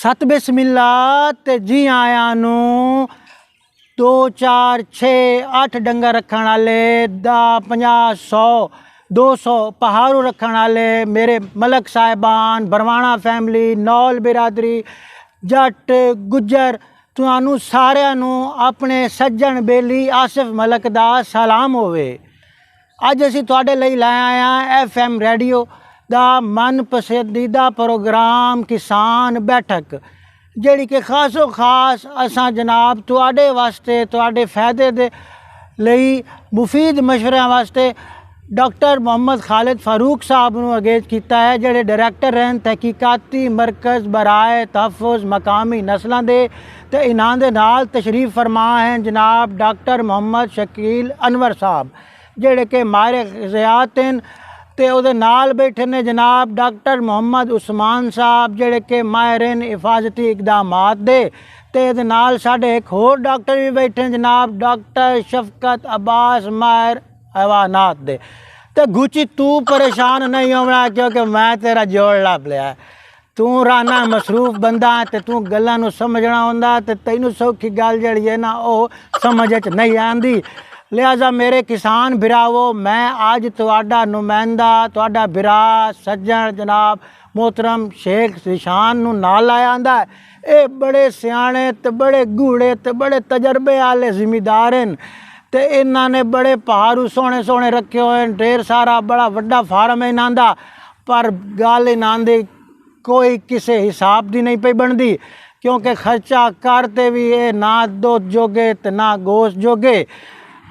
सत बिस्मिल्ला ते जी आया नू 2 4 6 8 डंगर रखण वाले 10 50 100 200 पहाड़ू रखण वाले मेरे मलक साहिबान बरवाणा फैमिली नौल बिरादरी जट गुज्जर तुहानू सारिਆਂ ਨੂੰ अपने सज्जन बेली आसिफ मलक दा सलाम होवे। अज असी तुहाडे लई लै आए हां FM रेडियो दा मन पसंदीदा प्रोग्राम किसान बैठक जिहड़ी कि खासो खास असां जनाब तुहाडे वास्ते तुहाडे फायदे दे लई मुफीद मशवरिਆਂ वास्ते डॉक्टर मोहम्मद खालिद फारूक साहब ਨੂੰ अगेज ਕੀਤਾ है ਜਿਹੜੇ डायरैक्टर रहन तहकीकाती मरकज़ बराए तहफ़ुज़ मकामी नस्लों के तो इन्हां दे नाल तशरीफ फरमा हैं जनाब डॉक्टर मोहम्मद शकील अनवर साहब ਜਿਹੜੇ कि माहिर ग़िज़ात हैं ते उहदे नाल बैठे ने जनाब डॉक्टर मोहम्मद उस्मान साहब ਜਿਹੜੇ कि माहिर हिफाजती इकदामात दे ते इहदे नाल साडे एक होर डॉक्टर भी बैठे जनाब डॉक्टर शफकत अब्बास माहिर हैवानात दे। ते गुची तू परेशान नहीं होना क्योंकि मैं तेरा जोड़ लभ लिया। तू राना मसरूफ बंदा है तो तू गल्लां नूं समझना होंदा ते तैनूं सौखी गल जिहड़ी है ना वो समझ च नहीं आंदी। लिहाजा मेरे किसान भिरावो मैं अज तुहाडा नुमाइंदा तुहाडा बिरा सज्जन जनाब मोहतरम शेख ज़ीशान नूं नाल लाया आंदा है। ये बड़े सियाणे ते बड़े गूढ़े ते बड़े तजर्बे वाले जिमीदार हैं तो इन्हों ने बड़े पहाड़ू सोहने सोहने रखे हुए हैं। ढेर सारा बड़ा वड्डा फार्म है इन्हां दा पर गल इन्हां दी कोई किसी हिसाब की नहीं पई बनती क्योंकि खर्चा करते भी ये ना दुध जोगे तो ना गोश्त जोगे।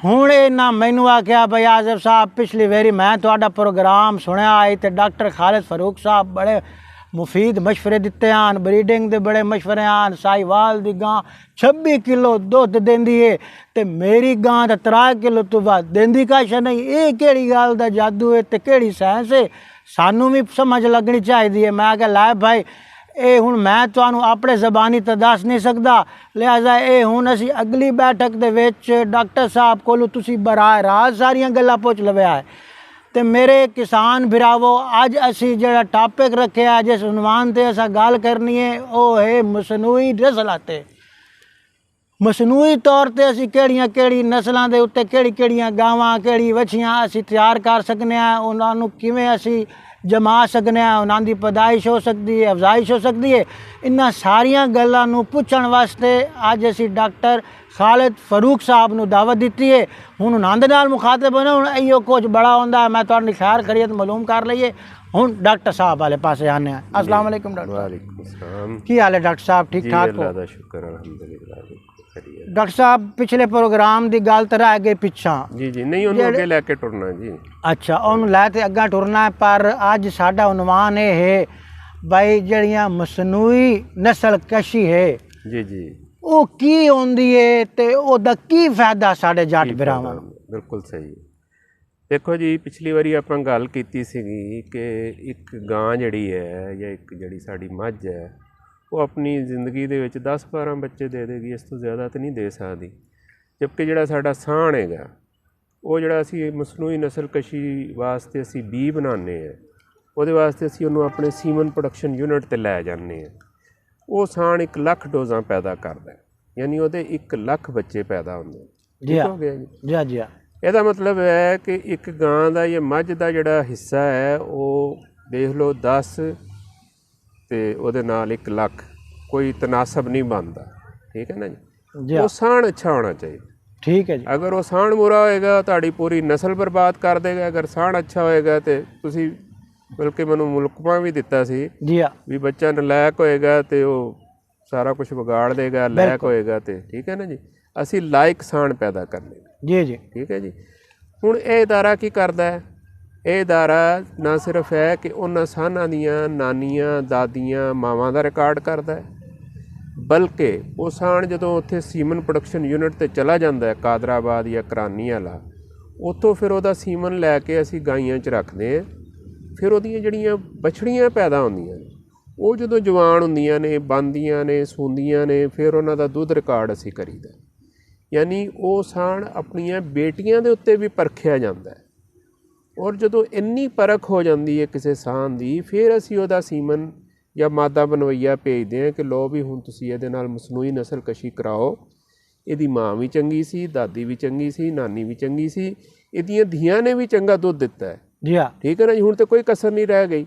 हुण इन्हां मैनू आख्या भाई आसिफ साहब पिछली वारी मैं तुहाडा प्रोग्राम सुनिया आई तो डॉक्टर खालिद फारूक साहब बड़े मुफीद मशवरे दिते हैं ब्रीडिंग के बड़े मशवरे हैं। साहिवाल की गां 26 किलो दुध देंदी है तो मेरी गां तो 3 किलो तो बाद देंदी कश नहीं। ये केड़ी गल दा जादू है तो केड़ी साइंस है सानू भी समझ लगनी चाहिए। मैं क्या लै भाई ये हुण मैं तुहानू अपने ज़बानी तो दस नहीं सकता लिहाजा ये हुण असी अगली बैठक दे विच डॉक्टर साहब कोलों तुसी बराह रास्त सारियां गल्लां पुछ लविया है। तो मेरे किसान भिरावो अज असी जिहड़ा टॉपिक रखे जिस उनवान ते असां गल करनी है वह है मसनूई नस्लां ते। मसनूई तौर पर असी केड़ी नस्लों के उत्ते केड़ियां गावां केड़ी वछियां असी तैयार कर सकने हैं उन्होंने किवें असी जमा सकने हैं उन्हां दी पैदाइश हो सकती है अफजाइश हो सकती है। इन्हां सारियां गल्लां नूं पुछण वास्ते अज असी डॉक्टर खालिद फारूक साहब नूं दावत दी है। हुण उन्हां दे नाल मुखातब होना हुण इहो कुछ बड़ा होंदा मैं तुहाडी खैर खैरियत मालूम कर लईए। हुण डॉक्टर साहब वाले पासे आने हैं। अस्सलाम वालेकुम डॉक्टर। वालेकुम सलाम। की हाल है डॉक्टर साहब ठीक ठाक हो? अल्लाह दा शुक्र अल्हम्दुलिल्लाह। डॉक्टर साहब पिछले प्रोग्राम की गल तो रह गई पिछा जी जी नहीं उन्होंने अगे लैके टुरना जी। अच्छा उन्होंने लैके अगर टुरना है पर अज साडा उनवान ये है भाई जड़ियाँ मसनूई नस्ल कशी है जी जी वो की होंदी है ते ओदा की फायदा साडे जट भरावां नूं? बिल्कुल सही। देखो जी पिछली वारी आपां गल कीती सीगी कि एक गां जिहड़ी है या एक जिहड़ी साडी मझ है वो अपनी जिंदगी दे विच 10-12 बच्चे दे देगी इस तो ज़्यादा तो नहीं दे सकती। जबकि जिहड़ा साडा साण हैगा वो जिहड़ा असी मसनूई नस्ल कशी वास्ते असी बी बनाने हैं ਉਹਦੇ वास्ते असी उन्होंने अपने सीमन प्रोडक्शन यूनिट ते लै जाने हैं। वो साण 1 ਲੱਖ डोज़ां पैदा करता है यानी ਉਹਦੇ 1 ਲੱਖ बच्चे पैदा होंगे। ठीक हो गया जी। जी ਇਹਦਾ मतलब है कि एक गां ਦਾ या मझ ਦਾ ਜਿਹੜਾ हिस्सा है वो देख लो 10 ਤੇ ਉਹਦੇ ਨਾਲ 1 ਲੱਖ कोई तनासब नहीं बनता। ठीक है ना जी। वो साण अच्छा होना चाहिए। ठीक है जी। अगर वो साण बुरा होएगा ਤੁਹਾਡੀ पूरी नस्ल बर्बाद कर देगा। अगर साण अच्छा होएगा तो ਤੁਸੀਂ बल्कि मैंने मुलकमा भी दिता सी जी हाँ भी बच्चा नलायक होएगा तो वो सारा कुछ बिगाड़ देगा लायक होएगा तो ठीक है ना जी। असी लायक साण पैदा करने जी जी ठीक है जी। हुण ये इदारा की करता है ये इदारा ना सिर्फ है कि उन्होंने साना दियाँ नानियाँ दादियाँ मावां का रिकॉर्ड करता है बल्कि वो साण जदों उत्थे सीमन प्रोडक्शन यूनिट ते चला जाता है कादराबाद या करानी वाला उत्थों फिर वह सीमन लैके असी गाइयां च रखते हैं। फिर ਉਹਦੀਆਂ ਜਿਹੜੀਆਂ ਬਛੜੀਆਂ ਪੈਦਾ ਹੁੰਦੀਆਂ ਨੇ ਉਹ ਜਦੋਂ ਜਵਾਨ ਹੁੰਦੀਆਂ ਨੇ ਬਣਦੀਆਂ ਨੇ ਸੂੰਦੀਆਂ ਨੇ ਫਿਰ ਉਹਨਾਂ ਦਾ ਦੁੱਧ ਰਿਕਾਰਡ ਅਸੀਂ ਕਰੀਦਾ। यानी वो साण अपनियां बेटियां दे उत्ते भी परखिया जाता है और जदों इन्नी परख हो जाती है किसी साण की फिर असी उहदा सीमन ਜਾਂ ਮਾਦਾ ਬਨਵਈਆ ਭੇਜਦੇ ਹਾਂ ਕਿ ਲਓ ਵੀ ਹੁਣ ਤੁਸੀਂ ਇਹਦੇ ਨਾਲ ਮਸਨੂਈ ਨਸਲਕਸ਼ੀ ਕਰਾਓ। ਇਹਦੀ ਮਾਂ ਵੀ ਚੰਗੀ ਸੀ, ਦਾਦੀ ਵੀ ਚੰਗੀ ਸੀ, ਨਾਨੀ ਵੀ ਚੰਗੀ ਸੀ, ਇਹਦੀਆਂ ਧੀਆਂ ਨੇ ਵੀ ਚੰਗਾ ਦੁੱਧ ਦਿੱਤਾ ਹੈ। ਜੀ ਹਾਂ, ਠੀਕ ਹੈ ਨਾ ਜੀ। ਹੁਣ ਤਾਂ ਕੋਈ ਕਸਰ ਨਹੀਂ ਰਹਿ ਗਈ।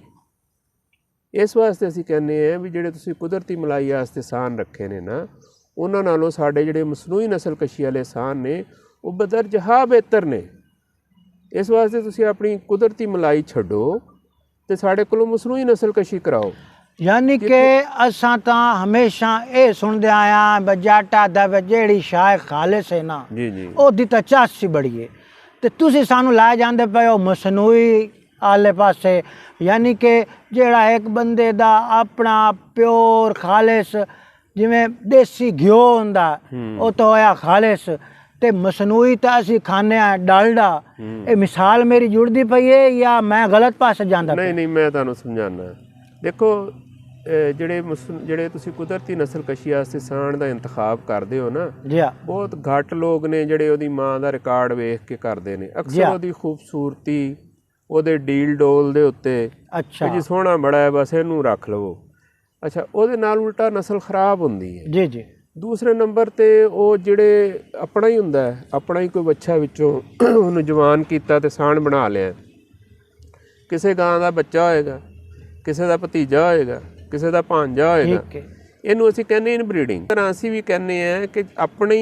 ਇਸ ਵਾਸਤੇ ਅਸੀਂ ਕਹਿੰਦੇ ਹਾਂ ਵੀ ਜਿਹੜੇ ਤੁਸੀਂ ਕੁਦਰਤੀ ਮਲਾਈ ਵਾਸਤੇ ਸਾਨ ਰੱਖੇ ਨੇ ਨਾ, ਉਹਨਾਂ ਨਾਲੋਂ ਸਾਡੇ ਜਿਹੜੇ ਮਸਨੂਈ ਨਸਲਕਸ਼ੀ ਵਾਲੇ ਸਾਨ ਨੇ ਉਹ ਬਦਰਜਹਾ ਬਿਹਤਰ ਨੇ। ਇਸ ਵਾਸਤੇ ਤੁਸੀਂ ਆਪਣੀ ਕੁਦਰਤੀ ਮਲਾਈ ਛੱਡੋ ਤੇ ਸਾਡੇ ਕੋਲੋਂ ਮਸਨੂਈ ਨਸਲਕਸ਼ੀ ਕਰਾਓ। यानी कि असां तां हमेशा ये सुनते आया बजाटा दा जेड़ी शाय खालिस है ना जी जी ओदी तां चासी बड़ी है ते तुसी सानू लाए जांदे पे ओ मसनूई आले पासे। यानी कि जेड़ा एक बंदे दा अपना प्योर खालिस जिवें देसी घिओ हुंदा ओ तो होया खालिस ते मसनूई तां असी खाने आ डालडा। ये मिसाल मेरी जुड़दी पई है या मैं गलत पासे जांदा? नहीं नहीं, मैं तुहानू समझाना। देखो ਜਿਹੜੇ ਤੁਸੀਂ ਕੁਦਰਤੀ ਨਸਲਕਸ਼ੀ ਵਾਸਤੇ ਸਾਣ ਦਾ ਇੰਤਖਾਬ ਕਰਦੇ ਹੋ ਨਾ, ਜੀ ਹਾਂ, ਬਹੁਤ ਘੱਟ ਲੋਕ ਨੇ ਜਿਹੜੇ ਉਹਦੀ ਮਾਂ ਦਾ ਰਿਕਾਰਡ ਵੇਖ ਕੇ ਕਰਦੇ ਨੇ। ਅਕਸਰ ਉਹਦੀ ਖੂਬਸੂਰਤੀ, ਉਹਦੇ ਡੀਲ ਡੋਲ ਦੇ ਉੱਤੇ ਅੱਛਾ ਜੀ ਸੋਹਣਾ ਬੜਾ ਹੈ ਬਸ ਇਹਨੂੰ ਰੱਖ ਲਵੋ। ਅੱਛਾ, ਉਹਦੇ ਨਾਲ ਉਲਟਾ ਨਸਲ ਖਰਾਬ ਹੁੰਦੀ ਹੈ। ਜੀ ਜੀ। ਦੂਸਰੇ ਨੰਬਰ 'ਤੇ ਉਹ ਜਿਹੜੇ ਆਪਣਾ ਹੀ ਹੁੰਦਾ ਹੈ, ਆਪਣਾ ਹੀ ਕੋਈ ਬੱਚਾ ਵਿੱਚੋਂ ਉਹਨੂੰ ਜਵਾਨ ਕੀਤਾ ਤੇ ਸਾਣ ਬਣਾ ਲਿਆ। ਕਿਸੇ ਗਾਂ ਦਾ ਬੱਚਾ ਹੋਏਗਾ, ਕਿਸੇ ਦਾ ਭਤੀਜਾ ਹੋਏਗਾ, ਕਿਸੇ ਦਾ ਭਾਂਜਾ ਹੋਏਗਾ, ਇਹਨੂੰ ਅਸੀਂ ਕਹਿੰਦੇ ਇਨਬਰੀਡਿੰਗ। ਤਰ੍ਹਾਂ ਅਸੀਂ ਵੀ ਕਹਿੰਦੇ ਹਾਂ ਕਿ ਆਪਣੀ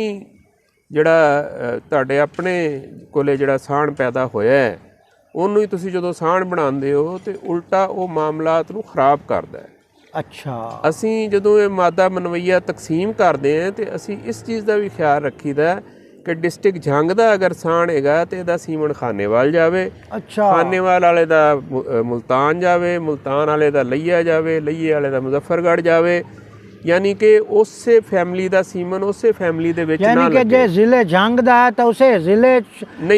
ਜਿਹੜਾ ਤੁਹਾਡੇ ਆਪਣੇ ਕੋਲੇ ਜਿਹੜਾ ਸਾਣ ਪੈਦਾ ਹੋਇਆ ਹੈ ਉਹਨੂੰ ਹੀ ਤੁਸੀਂ ਜਦੋਂ ਸਾਣ ਬਣਾਉਂਦੇ ਹੋ ਤੇ ਉਲਟਾ ਉਹ ਮਾਮਲਾਤ ਨੂੰ ਖਰਾਬ ਕਰਦਾ ਹੈ। ਅੱਛਾ, ਅਸੀਂ ਜਦੋਂ ਇਹ ਮਾਦਾ ਮਨਵਈਆ ਤਕਸੀਮ ਕਰਦੇ ਹਾਂ ਤੇ ਅਸੀਂ ਇਸ ਚੀਜ਼ ਦਾ ਵੀ ਖਿਆਲ ਰੱਖੀਦਾ ਕਿ ਡਿਸਟ੍ਰਿਕਟ ਜੰਗ ਦਾ ਅਗਰ ਸਾਣ ਹੈਗਾ ਤੇ ਇਹਦਾ ਸੀਮਨ ਖਾਨੇਵਾਲ ਜਾਵੇ, ਅੱਛਾ, ਖਾਨੇਵਾਲ ਵਾਲੇ ਦਾ ਮੁਲਤਾਨ ਜਾਵੇ, ਮੁਲਤਾਨ ਵਾਲੇ ਦਾ ਲਈਆ ਜਾਵੇ, ਲਈਏ ਵਾਲੇ ਦਾ ਮੁਜ਼ੱਫਰਗੜ੍ਹ ਜਾਵੇ। यानी कि उससे फैमिली ਦਾ ਸੀਮਨ ਉਸੇ ਫੈਮਿਲੀ ਦੇ ਵਿੱਚ ਨਾ ਲੱਗੇ। ਯਾਨੀ ਕਿ ਜੇ ਜ਼ਿਲ੍ਹੇ ਜੰਗ ਦਾ ਹੈ ਤਾਂ ਉਸੇ ਜ਼ਿਲ੍ਹੇ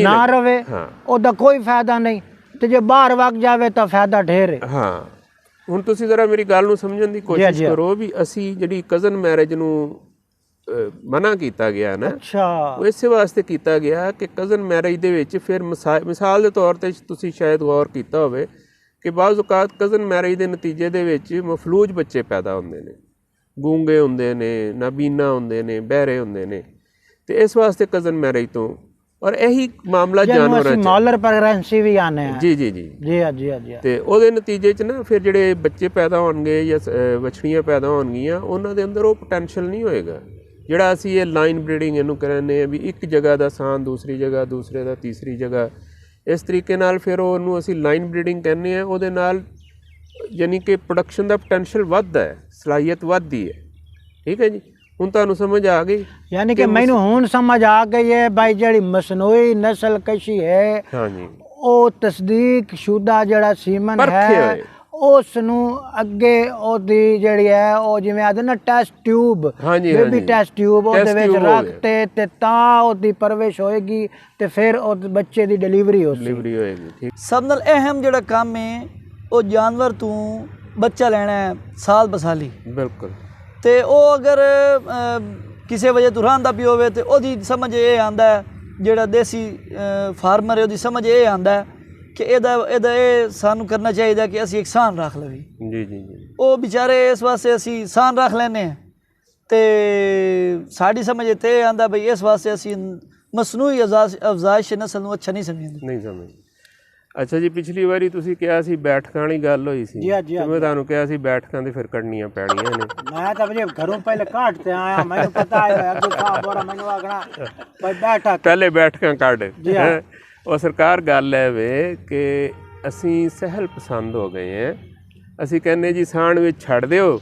ਨਾ ਰਵੇ, ਉਹਦਾ ਕੋਈ ਫਾਇਦਾ ਨਹੀਂ, ਤੇ ਜੇ ਬਾਹਰ ਵਗ ਜਾਵੇ ਤਾਂ ਫਾਇਦਾ ਢੇਰ ਹੈ। ਹਾਂ, ਹੁਣ ਤੁਸੀਂ ਜ਼ਰਾ ਮੇਰੀ ਗੱਲ ਨੂੰ ਸਮਝਣ ਦੀ ਕੋਸ਼ਿਸ਼ ਕਰੋ ਵੀ ਅਸੀਂ ਜਿਹੜੀ ਕਜ਼ਨ ਮੈਰਿਜ ਨੂੰ ਮਨਾ ਕੀਤਾ ਗਿਆ ਨਾ, ਅੱਛਾ, ਉਹ ਇਸੇ ਵਾਸਤੇ ਕੀਤਾ ਗਿਆ ਕਿ ਕਜ਼ਨ ਮੈਰਿਜ ਦੇ ਵਿੱਚ ਫਿਰ ਮਿਸਾਲ ਦੇ ਤੌਰ ਤੇ ਤੁਸੀਂ ਸ਼ਾਇਦ ਗੌਰ ਕੀਤਾ ਹੋਵੇ ਕਿ ਬਾਜ਼ ਔਕਾਤ ਕਜ਼ਨ ਮੈਰਿਜ ਦੇ ਨਤੀਜੇ ਦੇ ਵਿੱਚ ਮਫਲੂਜ ਬੱਚੇ ਪੈਦਾ ਹੁੰਦੇ ਨੇ, ਗੂੰਗੇ ਹੁੰਦੇ ਨੇ, ਨਾਬੀਨਾ ਹੁੰਦੇ ਨੇ, ਬਹਿਰੇ ਹੁੰਦੇ ਨੇ। ਤੇ ਇਸ ਵਾਸਤੇ ਕਜ਼ਨ ਮੈਰਿਜ ਤੋਂ ਔਰ ਇਹੀ ਮਾਮਲਾ ਜਾਨਵਰਾਂ 'ਚ ਮੌਲਰ ਪ੍ਰੈਗਨੈਂਸੀ ਵੀ ਆਨੇ ਆ। ਜੀ ਜੀ ਜੀ ਜੀ ਆ ਜੀ ਆ ਜੀ। ਤੇ ਉਹਦੇ ਨਤੀਜੇ 'ਚ ਨਾ ਫਿਰ ਜਿਹੜੇ ਬੱਚੇ ਪੈਦਾ ਹੋਣਗੇ ਜਾਂ ਵੱਛੜੀਆਂ ਪੈਦਾ ਹੋਣਗੀਆਂ ਉਹਨਾਂ ਦੇ ਅੰਦਰ ਉਹ ਪੋਟੈਂਸ਼ੀਅਲ ਨਹੀਂ ਹੋਏਗਾ ਜਿਹੜਾ ਅਸੀਂ ਇਹ ਲਾਈਨ ਬਰੀਡਿੰਗ ਇਹਨੂੰ ਕਹਿੰਦੇ ਆ ਵੀ ਇੱਕ ਜਗ੍ਹਾ ਦਾ ਸਾਨ ਦੂਸਰੀ ਜਗ੍ਹਾ, ਦੂਸਰੇ ਦਾ ਤੀਸਰੀ ਜਗ੍ਹਾ, ਇਸ ਤਰੀਕੇ ਨਾਲ ਫਿਰ ਉਹਨੂੰ ਅਸੀਂ ਲਾਈਨ ਬਰੀਡਿੰਗ ਕਹਿੰਦੇ ਆ। ਉਹਦੇ ਨਾਲ ਯਾਨੀ ਕਿ ਪ੍ਰੋਡਕਸ਼ਨ ਦਾ ਪੋਟੈਂਸ਼ੀਅਲ ਵੱਧਦਾ ਹੈ, ਸਲਾਹੀਅਤ ਵੱਧਦੀ ਹੈ। ਠੀਕ ਹੈ ਜੀ, ਹੁਣ ਤੁਹਾਨੂੰ ਸਮਝ ਆ ਗਈ? ਯਾਨੀ ਕਿ ਮੈਨੂੰ ਹੁਣ ਸਮਝ ਆ ਗਈ ਹੈ ਬਾਈ ਜਿਹੜੀ ਮਸਨੂਈ ਨਸਲਕਸ਼ੀ ਹੈ, ਹਾਂਜੀ, ਉਹ ਤਸਦੀਕ ਸ਼ੁਦਾ ਜਿਹੜਾ ਸੀਮਨ ਹੈ ਉਸ ਨੂੰ ਅੱਗੇ ਉਹਦੀ ਜਿਹੜੀ ਹੈ ਉਹ ਜਿਵੇਂ ਆਦੇ ਨਾ test tube, baby test tube, ਉਹਦੇ ਵਿੱਚ ਰੱਖਤੇ ਤੇ ਤਾਂ ਉਹਦੀ ਪਰਵਰਿਸ਼ ਹੋਏਗੀ ਤੇ ਫਿਰ ਉਹ ਬੱਚੇ ਦੀ ਡਿਲੀਵਰੀ ਹੋਏਗੀ। ਸਭ ਨਾਲ ਅਹਿਮ ਜਿਹੜਾ ਕੰਮ ਹੈ ਉਹ ਜਾਨਵਰ ਤੋਂ ਬੱਚਾ ਲੈਣਾ ਹੈ ਸਾਲ ਬਸਾਲੀ। ਬਿਲਕੁਲ। ਤੇ ਉਹ ਅਗਰ ਕਿਸੇ ਵਜ੍ਹਾ ਤੋਂ ਰਹਿੰਦਾ ਵੀ ਹੋਵੇ ਤੇ ਉਹਦੀ ਸਮਝ ਇਹ ਆਉਂਦਾ, ਜਿਹੜਾ ਦੇਸੀ ਫਾਰਮਰ ਹੈ ਉਹਦੀ ਸਮਝ ਇਹ ਆਉਂਦਾ ਕਿ ਇਹਦਾ ਇਹ ਸਾਨੂੰ ਕਰਨਾ ਚਾਹੀਦਾ ਕਿ ਅਸੀਂ ਇੱਕ ਸਾਨ ਰੱਖ ਲਈਏ। ਜੀ ਜੀ ਜੀ। ਉਹ ਵਿਚਾਰੇ ਇਸ ਵਾਸਤੇ ਅਸੀਂ ਸਾਨ ਰੱਖ ਲੈਂਦੇ ਹਾਂ ਤੇ ਸਾਡੀ ਸਮਝ ਤੇ ਆਉਂਦਾ ਬਈ ਇਸ ਵਾਸਤੇ ਅਸੀਂ ਮਸਨੂਈ ਅਫਜ਼ਾਇਸ਼ ਨਸਲ ਨੂੰ ਅੱਛਾ ਨਹੀਂ ਸਮਝਦੇ। ਅੱਛਾ ਜੀ, ਪਿਛਲੀ ਵਾਰੀ ਤੁਸੀਂ ਕਿਹਾ ਸੀ ਬੈਠਕਾਂ ਵਾਲੀ ਗੱਲ ਹੋਈ ਸੀ, ਮੈਂ ਤੁਹਾਨੂੰ ਕਿਹਾ ਸੀ ਬੈਠਕਾਂ ਤੇ ਫਿਰ ਕੱਢਣੀਆਂ ਪੈਣੀਆਂ ਨੇ। ਮੈਂ ਤਾਂ ਜੇ ਘਰੋਂ ਪਹਿਲੇ ਕਾਟ ਤੇ ਆਇਆ, ਮੈਨੂੰ ਪਤਾ ਹੈ ਅੱਗੂ ਸਾਹਿਬ ਹੋਰਾ ਮੈਨੂੰ ਆਖਣਾ ਬਈ ਬੈਠਕ ਪਹਿਲੇ ਬੈਠਕਾਂ ਕੱਢ। ਉਹ ਸਰਕਾਰ ਗੱਲ ਹੈ ਵੇ ਕਿ ਅਸੀਂ ਸਹਿਲ ਪਸੰਦ ਹੋ ਗਏ ਹਾਂ। ਅਸੀਂ ਕਹਿੰਦੇ ਜੀ ਸਾਣ ਵਿੱਚ ਛੱਡ ਦਿਓ,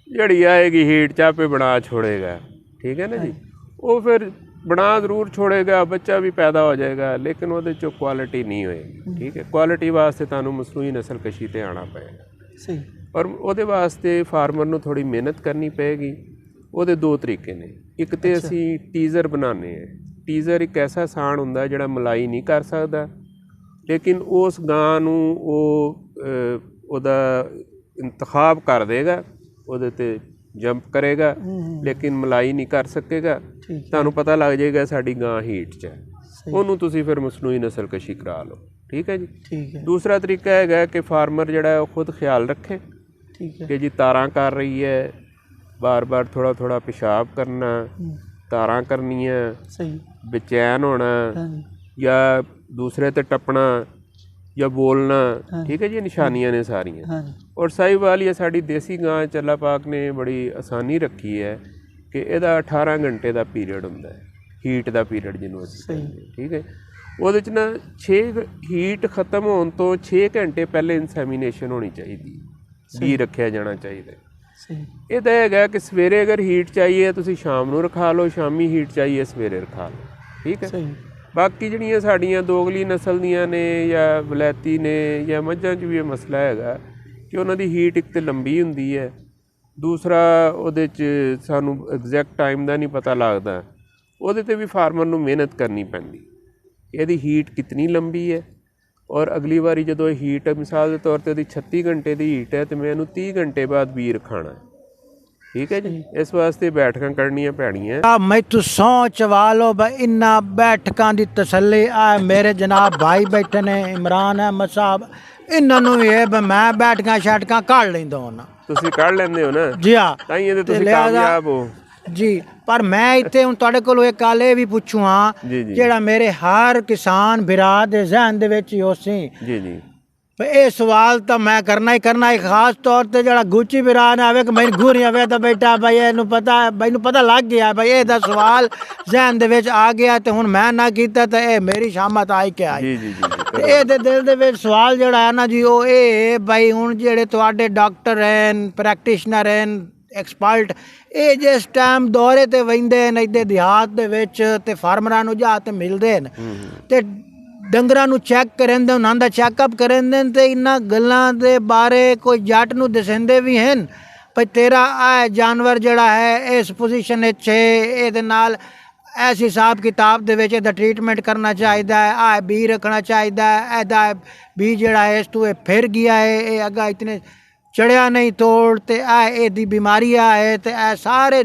ਜਿਹੜੀ ਆਏਗੀ ਹੀਟ ਚਾਪੇ ਬਣਾ ਛੋੜੇਗਾ। ਠੀਕ ਹੈ ਨਾ ਜੀ, ਉਹ ਫਿਰ ਬਣਾ ਜ਼ਰੂਰ ਛੋੜੇਗਾ, ਬੱਚਾ ਵੀ ਪੈਦਾ ਹੋ ਜਾਏਗਾ, ਲੇਕਿਨ ਉਹਦੇ 'ਚੋਂ ਕੁਆਲਿਟੀ ਨਹੀਂ ਹੋਏਗੀ। ਠੀਕ ਹੈ, ਕੁਆਲਿਟੀ ਵਾਸਤੇ ਤੁਹਾਨੂੰ ਮਸਨੂਈ ਨਸਲਕਸ਼ੀ 'ਤੇ ਆਉਣਾ ਪਏਗਾ। ਸਹੀ। ਔਰ ਉਹਦੇ ਵਾਸਤੇ ਫਾਰਮਰ ਨੂੰ ਥੋੜ੍ਹੀ ਮਿਹਨਤ ਕਰਨੀ ਪਏਗੀ। ਉਹਦੇ ਦੋ ਤਰੀਕੇ ਨੇ, ਇੱਕ ਤਾਂ ਅਸੀਂ ਟੀਜ਼ਰ ਬਣਾਉਂਦੇ ਹਾਂ। ਟੀਜ਼ਰ ਇੱਕ ਐਸਾ ਸਾਣ ਹੁੰਦਾ ਜਿਹੜਾ ਮਲਾਈ ਨਹੀਂ ਕਰ ਸਕਦਾ, ਲੇਕਿਨ ਉਸ ਗਾਂ ਨੂੰ ਉਹਦਾ ਇੰਤਖਾਬ ਕਰ ਦੇਗਾ, ਉਹਦੇ 'ਤੇ ਜੰਪ ਕਰੇਗਾ, ਲੇਕਿਨ ਮਲਾਈ ਨਹੀਂ ਕਰ ਸਕੇਗਾ। ਤੁਹਾਨੂੰ ਪਤਾ ਲੱਗ ਜਾਏਗਾ ਸਾਡੀ ਗਾਂ ਹੀਟ 'ਚ ਹੈ, ਉਹਨੂੰ ਤੁਸੀਂ ਫਿਰ ਮਸਨੂਈ ਨਸਲਕਸ਼ੀ ਕਰਾ ਲਓ। ਠੀਕ ਹੈ ਜੀ। ਦੂਸਰਾ ਤਰੀਕਾ ਹੈਗਾ ਕਿ ਫਾਰਮਰ ਜਿਹੜਾ ਉਹ ਖੁਦ ਖਿਆਲ ਰੱਖੇ ठीक है। कि जी तारां कर रही है, बार बार थोड़ा थोड़ा पेशाब करना, तारां करनियां, सही। बेचैन होना हाँ जी, या दूसरे ते टपना या बोलना, हाँ ठीक है जी, निशानियां ने सारियां। हाँ जी, और साहिवाल या साड़ी देसी गां ਚੱਲਾ पाक ने बड़ी आसानी रखी है कि ਇਹਦਾ 18 घंटे ਦਾ ਪੀਰੀਅਡ ਹੁੰਦਾ ਹੈ, ਹੀਟ ਦਾ ਪੀਰੀਅਡ ਜਿਹਨੂੰ ਅਸੀਂ ਕਹਿੰਦੇ ਹਾਂ, ਠੀਕ ਹੈ। ਉਹਦੇ 'ਚ ਨਾ 6 ਹੀਟ ਖਤਮ ਹੋਣ ਤੋਂ 6 ਘੰਟੇ ਪਹਿਲੇ ਇਨਸੈਮੀਨੇਸ਼ਨ ਹੋਣੀ ਚਾਹੀਦੀ ਹੈ, ਬੀ ਰੱਖਿਆ ਜਾਣਾ ਚਾਹੀਦਾ। सही। ਇਹ ਤਾਂ ਹੈਗਾ ਕਿ ਸਵੇਰੇ ਅਗਰ ਹੀਟ ਚਾਹੀਏ ਤੁਸੀਂ ਸ਼ਾਮ ਨੂੰ ਰਖਾ ਲਓ, ਸ਼ਾਮੀ ਹੀਟ ਚਾਹੀਏ ਸਵੇਰੇ ਰਖਾ ਲਓ, ਠੀਕ ਹੈ। सही। ਬਾਕੀ ਜਿਹੜੀਆਂ ਸਾਡੀਆਂ ਦੋਗਲੀ ਨਸਲ ਦੀਆਂ ਨੇ ਜਾਂ ਵਲੈਤੀ ਨੇ ਜਾਂ ਮੱਝਾਂ 'ਚ ਵੀ ਇਹ ਮਸਲਾ ਹੈਗਾ ਕਿ ਉਹਨਾਂ ਦੀ ਹੀਟ ਇੱਕ ਤਾਂ ਲੰਬੀ ਹੁੰਦੀ ਹੈ, ਦੂਸਰਾ ਉਹਦੇ 'ਚ ਸਾਨੂੰ ਐਗਜ਼ੈਕਟ ਟਾਈਮ ਦਾ ਨਹੀਂ ਪਤਾ ਲੱਗਦਾ, ਉਹਦੇ 'ਤੇ ਵੀ ਫਾਰਮਰ ਨੂੰ ਮਿਹਨਤ ਕਰਨੀ ਪੈਂਦੀ। ਇਹਦੀ ਹੀਟ ਕਿਤਨੀ ਲੰਬੀ ਹੈ ਔਰ ਅਗਲੀ ਵਾਰੀ ਜਦੋਂ ਇਹ ਹੀਟ ਮਿਸਾਲ ਦੇ ਤੌਰ 'ਤੇ ਉਹਦੀ 36 ਘੰਟੇ ਦੀ ਹੀਟ ਹੈ ਅਤੇ ਮੈਂ ਇਹਨੂੰ 30 ਘੰਟੇ ਬਾਅਦ ਬੀ ਰਖਾਉਣਾ ਹੈ, ਠੀਕ ਹੈ ਜੀ। ਇਸ ਵਾਸਤੇ ਬੈਠਕਾਂ ਕਰਨੀਆਂ ਪੈਣੀਆਂ। मैथू सोच वालो भाई इन्ना बैठकां दी तसल्ली आ मेरे जनाब भाई बैठे ने इमरान अहमद साहब, इन्होंने भी है भाई मैं बैठकां शैठकां कढ़ लैंदा होना। ਤੁਸੀਂ ਕੱਢ ਲੈਂਦੇ ਹੋ ਨਾ, जी हाँ ਤਾਂ ਹੀ ਇਹਦੇ ते ਤੁਸੀਂ लिहाजा- ਕਾਮਯਾਬ ਹੋ। जी पर मैं इत्थे हुण तुहाडे कोलों एक गल ये भी पुछूं हाँ जी जी जेड़ा मेरे हर किसान भरा दे जहन दे विच ही होसी जी जी भाई ये सवाल तो मैं करना ही खास तौर ते जेड़ा गुची भरा ना आवे कि मैनूं घूरी आवे तो बेटा भाई इहनूं पता भाई नूं पता लग गया भाई इहदा सवाल जहन दे विच आ गया ते हुण मैं ना कीता ते ये मेरी शामत आई के आई जी जी जी जी ते ਇਹਦੇ ਦਿਲ ਦੇ ਵਿੱਚ ਸਵਾਲ ਜਿਹੜਾ ਹੈ ਨਾ ਜੀ ਉਹ ਇਹ ਭਾਈ ਹੁਣ ਜਿਹੜੇ ਤੁਹਾਡੇ ਡਾਕਟਰ ਹਨ, ਪ੍ਰੈਕਟੀਸ਼ਨਰ ਹਨ, ਐਕਸਪਰਟ, ਇਹ ਜਿਸ ਟਾਈਮ ਦੌਰੇ ਤੇ ਵਹਿੰਦੇ ਨੇ ਇੱਥੇ ਦਿਹਾਤ ਦੇ ਵਿੱਚ ਤੇ ਫਾਰਮਰਾਂ ਨੂੰ ਜਾ ਤੇ ਮਿਲਦੇ ਨੇ ਤੇ ਡੰਗਰਾਂ ਨੂੰ ਚੈੱਕ ਕਰਿੰਦੇ, ਉਹਨਾਂ ਦਾ ਚੈੱਕਅਪ ਕਰਿੰਦੇ ਨੇ ਤੇ ਇਹਨਾਂ ਗੱਲਾਂ ਦੇ ਬਾਰੇ ਕੋਈ ਜੱਟ ਨੂੰ ਦੱਸਦੇ ਵੀ ਹਨ ਭਾਈ ਤੇਰਾ ਇਹ ਜਾਨਵਰ ਜਿਹੜਾ ਹੈ ਇਸ ਪੋਜੀਸ਼ਨ ਵਿੱਚ ਹੈ, ਇਹਦੇ ਨਾਲ ऐस हिसाब किताब दे विच इहदा ट्रीटमेंट करना चाहिए है, आ बी रखना चाहिए है, इहदा बी जिहड़ा है इस तू फिर गया है, ये अग्गा इतने चढ़िया नहीं तोड़ ते एदी बीमारी है ते सारे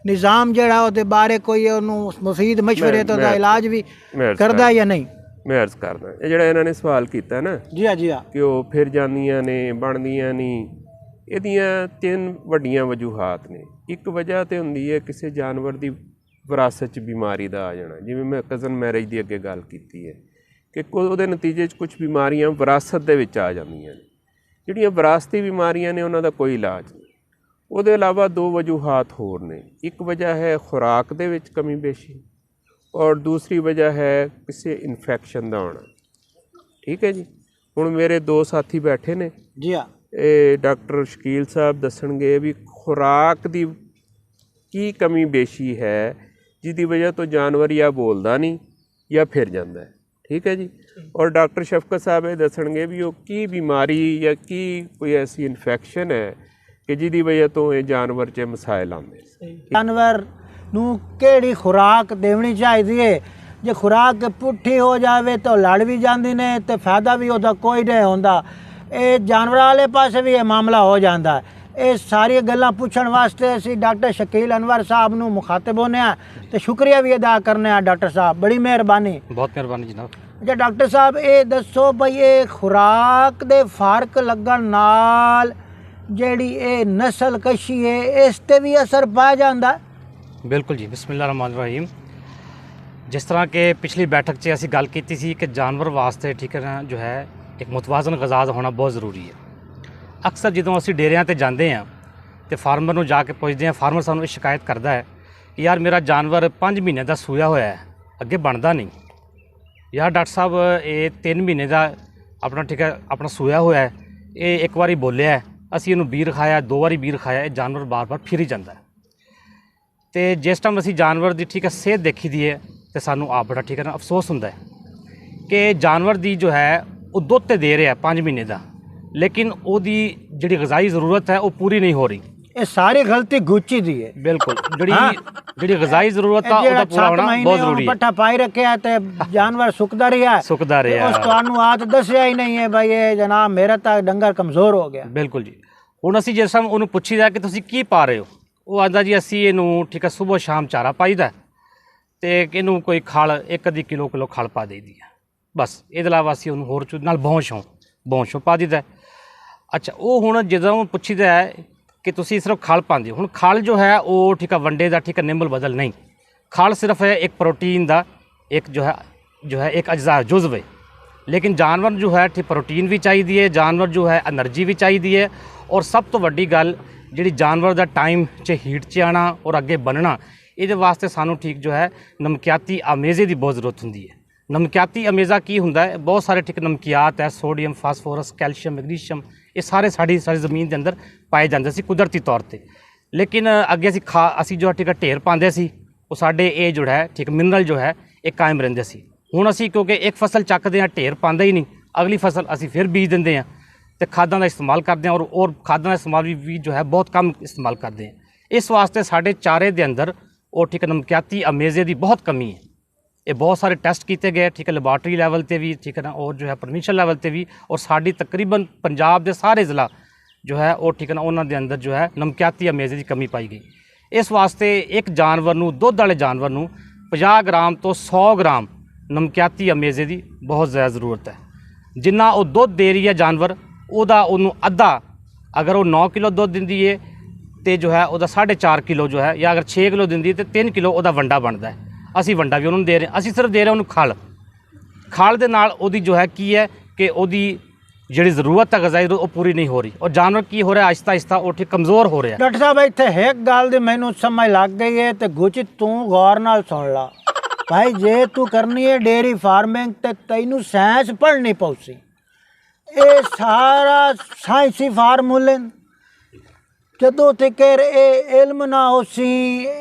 निज़ाम जिहड़ा ओहदे बारे कोई उहनूं मुफीद मशवरे तो दा इलाज भी करदा या नहीं। ਮੈਂ ਅਰਜ਼ ਕਰਦਾ ਇਹ ਜਿਹੜਾ ਇਹਨਾਂ ਨੇ ਸਵਾਲ ਕੀਤਾ ਨਾ जी हाँ जी हाँ ਕਿ ਉਹ ਫਿਰ ਜਾਂਦੀਆਂ ਨੇ ਬਣਦੀਆਂ ਨਹੀਂ, ਇਹਦੀਆਂ 3 ਵੱਡੀਆਂ ਵਜੂਹਾਤ ਨੇ। ਇੱਕ ਵਜ੍ਹਾ ਤੇ ਹੁੰਦੀ ਹੈ ਕਿਸੇ ਜਾਨਵਰ ਦੀ ਵਿਰਾਸਤ 'ਚ ਬਿਮਾਰੀ ਦਾ ਆ ਜਾਣਾ, ਜਿਵੇਂ ਮੈਂ ਕਜ਼ਨ ਮੈਰਿਜ ਦੀ ਅੱਗੇ ਗੱਲ ਕੀਤੀ ਹੈ ਕਿ ਉਹਦੇ ਨਤੀਜੇ 'ਚ ਕੁਝ ਬਿਮਾਰੀਆਂ ਵਿਰਾਸਤ ਦੇ ਵਿੱਚ ਆ ਜਾਂਦੀਆਂ ਨੇ। ਜਿਹੜੀਆਂ ਵਿਰਾਸਤੀ ਬਿਮਾਰੀਆਂ ਨੇ ਉਹਨਾਂ ਦਾ ਕੋਈ ਇਲਾਜ ਨਹੀਂ। ਉਹਦੇ ਇਲਾਵਾ 2 ਵਜੂਹਾਤ ਹੋਰ ਨੇ। ਇੱਕ ਵਜ੍ਹਾ ਹੈ ਖੁਰਾਕ ਦੇ ਵਿੱਚ ਕਮੀ ਪੇਸ਼ੀ ਔਰ ਦੂਸਰੀ ਵਜ੍ਹਾ ਹੈ ਕਿਸੇ ਇਨਫੈਕਸ਼ਨ ਦਾ ਆਉਣਾ, ਠੀਕ ਹੈ ਜੀ। ਹੁਣ ਮੇਰੇ 2 ਸਾਥੀ ਬੈਠੇ ਨੇ, जी हाँ ਇਹ ਡਾਕਟਰ ਸ਼ਕੀਲ ਸਾਹਿਬ ਦੱਸਣਗੇ ਵੀ ਖੁਰਾਕ ਦੀ ਕੀ ਕਮੀ ਬੇਸ਼ੀ ਹੈ ਜਿਹਦੀ ਵਜ੍ਹਾ ਤੋਂ ਜਾਨਵਰ ਜਾਂ ਬੋਲਦਾ ਨਹੀਂ ਜਾਂ ਫਿਰ ਜਾਂਦਾ ਹੈ, ਠੀਕ ਹੈ ਜੀ। ਔਰ ਡਾਕਟਰ ਸ਼ਫਕਤ ਸਾਹਿਬ ਇਹ ਦੱਸਣਗੇ ਵੀ ਉਹ ਕੀ ਬਿਮਾਰੀ ਜਾਂ ਕੀ ਕੋਈ ਐਸੀ ਇਨਫੈਕਸ਼ਨ ਹੈ ਕਿ ਜਿਹਦੀ ਵਜ੍ਹਾ ਤੋਂ ਇਹ ਜਾਨਵਰ 'ਚ ਮਸਾਇਲ ਆਉਂਦੇ ਨੇ। ਜਾਨਵਰ ਨੂੰ ਕਿਹੜੀ ਖੁਰਾਕ ਦੇਣੀ ਚਾਹੀਦੀ ਹੈ। ਜੇ ਖੁਰਾਕ ਪੁੱਠੀ ਹੋ ਜਾਵੇ ਤਾਂ ਲੜ ਵੀ ਜਾਂਦੀ ਨੇ ਤੇ ਫਾਇਦਾ ਵੀ ਉਹਦਾ ਕੋਈ ਨਹੀਂ ਹੁੰਦਾ। ਇਹ ਜਾਨਵਰਾਂ ਵਾਲੇ ਪਾਸੇ ਵੀ ਇਹ ਮਾਮਲਾ ਹੋ ਜਾਂਦਾ ਹੈ। ਇਹ ਸਾਰੀਆਂ ਗੱਲਾਂ ਪੁੱਛਣ ਵਾਸਤੇ ਅਸੀਂ ਡਾਕਟਰ ਸ਼ਕੀਲ ਅਨਵਰ ਸਾਹਿਬ ਨੂੰ ਮੁਖਾਤਬ ਹੋਨੇ ਆ ਤੇ ਸ਼ੁਕਰੀਆ ਵੀ ਅਦਾ ਕਰਨੇ ਆ। ਡਾਕਟਰ ਸਾਹਿਬ ਬੜੀ ਮਿਹਰਬਾਨੀ। ਬਹੁਤ ਮਿਹਰਬਾਨੀ ਜਨਾਬ। ਅੱਛਾ ਡਾਕਟਰ ਸਾਹਿਬ ਇਹ ਦੱਸੋ ਭਈ ਇਹ ਖੁਰਾਕ ਦੇ ਫਰਕ ਲੱਗਣ ਨਾਲ ਜਿਹੜੀ ਇਹ ਨਸਲ ਕਸ਼ੀ ਹੈ ਇਸ ਤੇ ਵੀ ਅਸਰ ਪੈ ਜਾਂਦਾ? ਬਿਲਕੁਲ ਜੀ। ਬਿਸਮਿਲ੍ਲਾਹ ਰਹਿਮਾਨ ਰਹੀਮ। ਜਿਸ ਤਰ੍ਹਾਂ ਕਿ ਪਿਛਲੀ ਬੈਠਕ 'ਚ ਅਸੀਂ ਗੱਲ ਕੀਤੀ ਸੀ ਕਿ ਜਾਨਵਰ ਵਾਸਤੇ ਠੀਕ ਹੈ ਨਾ ਜੋ ਹੈ ਇੱਕ ਮੁਤਵਾਜ਼ਨ ਗ਼ਜ਼ਾ ਦਾ ਹੋਣਾ ਬਹੁਤ ਜ਼ਰੂਰੀ ਹੈ। ਅਕਸਰ ਜਦੋਂ ਅਸੀਂ ਡੇਰਿਆਂ ਤੇ ਜਾਂਦੇ ਹਾਂ ਤੇ ਫਾਰਮਰ ਨੂੰ ਜਾ ਕੇ ਪੁੱਛਦੇ ਹਾਂ, ਫਾਰਮਰ ਸਾਨੂੰ ਇਹ ਸ਼ਿਕਾਇਤ ਕਰਦਾ ਹੈ ਕਿ ਯਾਰ ਮੇਰਾ ਜਾਨਵਰ 5 ਮਹੀਨੇ ਦਾ ਸੂਇਆ ਹੋਇਆ ਹੈ, ਅੱਗੇ ਬਣਦਾ ਨਹੀਂ। ਯਾਰ ਡਾਕਟਰ ਸਾਹਿਬ ਇਹ 3 ਮਹੀਨੇ ਦਾ ਆਪਣਾ ਠੀਕ ਹੈ ਆਪਣਾ ਸੂਇਆ ਹੋਇਆ ਹੈ, ਇਹ ਇੱਕ ਵਾਰੀ ਬੋਲਿਆ, ਅਸੀਂ ਇਹਨੂੰ ਬੀ ਰਖਾਇਆ, 2 ਵਾਰੀ ਬੀ ਰਖਾਇਆ, ਇਹ ਜਾਨਵਰ ਬਾਰ-ਬਾਰ ਫਿਰ ਹੀ ਜਾਂਦਾ ਹੈ। ਤੇ ਜਿਸ ਟਾਈਮ ਅਸੀਂ ਜਾਨਵਰ ਦੀ ਠੀਕ ਹੈ ਸਿਹਤ ਦੇਖੀ ਦੀ ਹੈ ਤੇ ਸਾਨੂੰ ਆਪ ਬੜਾ ਠੀਕ ਹੈ ਨਾ ਅਫਸੋਸ ਹੁੰਦਾ ਹੈ ਕਿ ਜਾਨਵਰ ਦੀ ਜੋ ਹੈ ਉਹ ਦੁੱਧ ਤੇ ਦੇ ਰਿਹਾ 5 ਮਹੀਨੇ ਦਾ, ਲੇਕਿਨ ਉਹਦੀ ਜਿਹੜੀ ਗ਼ਜ਼ਾਈ ਜ਼ਰੂਰਤ ਹੈ ਉਹ ਪੂਰੀ ਨਹੀਂ ਹੋ ਰਹੀ। ਇਹ ਸਾਰੀ ਗਲਤੀ ਗੁੱਚੀ ਦੀ ਹੈ। ਬਿਲਕੁਲ ਜਿਹੜੀ ਗ਼ਜ਼ਾਈ ਜ਼ਰੂਰਤ ਆ ਉਹਦਾ ਪੂਰਾ ਹੋਣਾ ਬਹੁਤ ਜ਼ਰੂਰੀ ਹੈ। ਪੱਠਾ ਪਾਈ ਰੱਖਿਆ ਤੇ ਜਾਨਵਰ ਸੁੱਕਦਾ ਰਿਹਾ ਉਸ ਤੁਹਾਨੂੰ ਆਤ ਦੱਸਿਆ ਹੀ ਨਹੀਂ ਹੈ ਭਾਈ ਇਹ ਜਨਾਬ ਮੇਰਾ ਤਾਂ ਡੰਗਰ ਕਮਜ਼ੋਰ ਹੋ ਗਿਆ। ਬਿਲਕੁਲ ਜੀ। ਹੁਣ ਅਸੀਂ ਜਿਸ ਟਾਈਮ ਉਹਨੂੰ ਪੁੱਛੀਦਾ ਕਿ ਤੁਸੀਂ ਕੀ ਪਾ ਰਹੇ ਹੋ, ਉਹ ਆਂਦਾ ਜੀ ਅਸੀਂ ਇਹਨੂੰ ਠੀਕ ਹੈ ਸੁਬਹ ਸ਼ਾਮ ਚਾਰਾ ਪਾਈਦਾ ਤੇ ਇਹਨੂੰ ਕੋਈ ਖਲ 1-2 ਕਿਲੋ ਖਲ ਪਾ ਦੇਈਦੀ ਹੈ ਬਸ। ਇਹਦੇ ਇਲਾਵਾ ਅਸੀਂ ਉਹਨੂੰ ਹੋਰ ਨਾਲ ਬੌਂਸ਼ੋਂ ਪਾ ਦਿੱਤਾ। ਅੱਛਾ, ਉਹ ਹੁਣ ਜਦੋਂ ਪੁੱਛੀਦਾ ਹੈ ਕਿ ਤੁਸੀਂ ਸਿਰਫ ਖਲ ਪਾਉਂਦੇ ਹੋ, ਹੁਣ ਖਲ ਜੋ ਹੈ ਉਹ ਠੀਕ ਹੈ ਵੰਡੇ ਦਾ ਠੀਕ ਹੈ ਨਿੰਬਲ ਬਦਲ ਨਹੀਂ, ਖਲ ਸਿਰਫ ਹੈ ਇੱਕ प्रोटीन ਦਾ ਇੱਕ जो है एक अज्जा जुज़व है। लेकिन जानवर जो है ठीक प्रोटीन भी चाहिए है, जानवर जो है एनर्जी भी चाहिए है, और सब तो वड्डी गल जी जानवर का टाइम च हीट च आना और अगे बनना, ये वास्ते सानू ठीक जो है नमकियाती अमेज़े की बहुत ज़रूरत होंगी है। नमकियाती अमेज़ा की होंदा है, बहुत सारे ठीक नमकियात है, सोडियम फास्फोरस कैल्शियम मैग्नीशियम, ये सारे साड़ी ज़मीन के अंदर पाए जाते सी कुदरती तौर पर। लेकिन अगे असी जो ठीक ढेर पाते सी वो साढ़े ये जो है ठीक मिनरल जो है एक कायम रहिंदे सी। हुण असी क्योंकि एक फसल चकते हैं ढेर पाते ही नहीं, अगली फसल असी फिर बीज देंगे हैं तो खादा का इस्तेमाल करते हैं, और खादा का इस्तेमाल भी जो है बहुत कम इस्तेमाल करते हैं। इस वास्ते साढ़े चारे के अंदर और ठीक नमकियाती अमेज़े की बहुत कमी है। ये बहुत सारे टेस्ट किए गए ठीक है, लैबोरेटरी लैवल पर भी ठीक है ना, और जो है परमिशन लैवल पर भी, और साड़ी तकरीबन पंजाब के सारे ज़िला जो है वो ठीक है ना उन्होंने अंदर जो है नमकियाती अमेज़े की कमी पाई गई। इस वास्ते एक जानवर नूं, दुध वाले जानवर नूं 50 ग्राम तो 100 ग्राम नमकियाती अमेज़े की बहुत ज़्यादा ज़रूरत है। जिन्ना वो दुध दे रही है जानवर उहदा उन्होंने अद्धा, अगर वो 9 किलो दुध दिंदी है तो जो है वह 4.5 किलो जो है, या अगर 6 किलो दिंदी है तो 3 किलो वह वंडा बनता है। असी वंडा भी उन्होंने दे रहे हैं, असी सिर्फ दे रहे हैं उन्होंने खल। खल दे नाल उहदी जो है की है कि उहदी जिहड़ी ज़रूरत है गज़ाई वो पूरी नहीं हो रही, और जानवर की हो रहा है आहिस्ता आहिस्ता वो ठीक कमज़ोर हो रहा है। डॉक्टर साहब इत्थे एक गल दी मैनू समझ लग गई है, तो गुची तू गौर नाल सुन ला भाई, जे तू करनी है डेयरी फार्मिंग ते तैनू साइंस पढ़नी पौसी। ये सारा साइंसी फार्मूले जदों तकर ये इल्म ना होसी,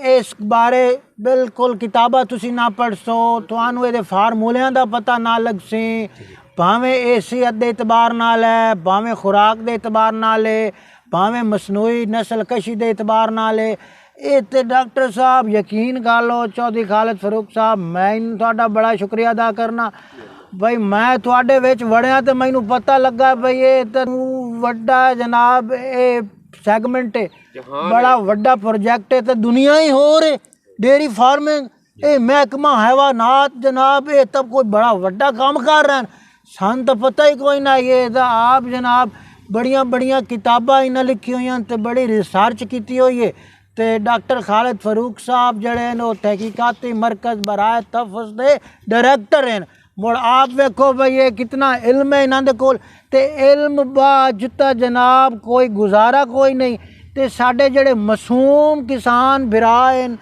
इस बारे बिल्कुल किताबां तुसी ना पढ़सो, तुहानू ये फार्मूलियां दा पता ना लगसी, भावें ए सेहत दे एतबार नाल है, भावें खुराक दे एतबार नाल है, भावें मसनूई नस्ल कशी दे एतबार नाल है। ये तो डॉक्टर साहब यकीन कर लो, चौधरी खालिद फरूक साहब मैं तुहाडा बड़ा शुक्रिया अदा करना भाई, मैं तुहाडे विच वड़िया तो मैनू पता लगा भाई ये तो वड्डा जनाब ये सैगमेंट है, बड़ा वड्डा प्रोजेक्ट है, तो दुनिया ही हो रही डेयरी फार्मिंग, ये महकमा हैवानात जनाब ये तब कोई बड़ा वड्डा काम कर रहे हैं, सन तो पता ही कोई ना। ये आप जनाब बड़िया बड़िया किताबां इन्हें लिखी हुई हैं, तो बड़ी रिसर्च की हुई है। तो डॉक्टर खालिद फरूक साहब जड़े ने तहकीकाती मरकज़ बराए तहफ़्फ़ुज़ दे डायरैक्टर हैं। मुड़ आप वेखो भाई ये कितना इल्म है इन्होंने कोल, ते इल्म बाजुता जनाब कोई गुजारा कोई नहीं। तो साढ़े जड़े मासूम किसान बिरा हैं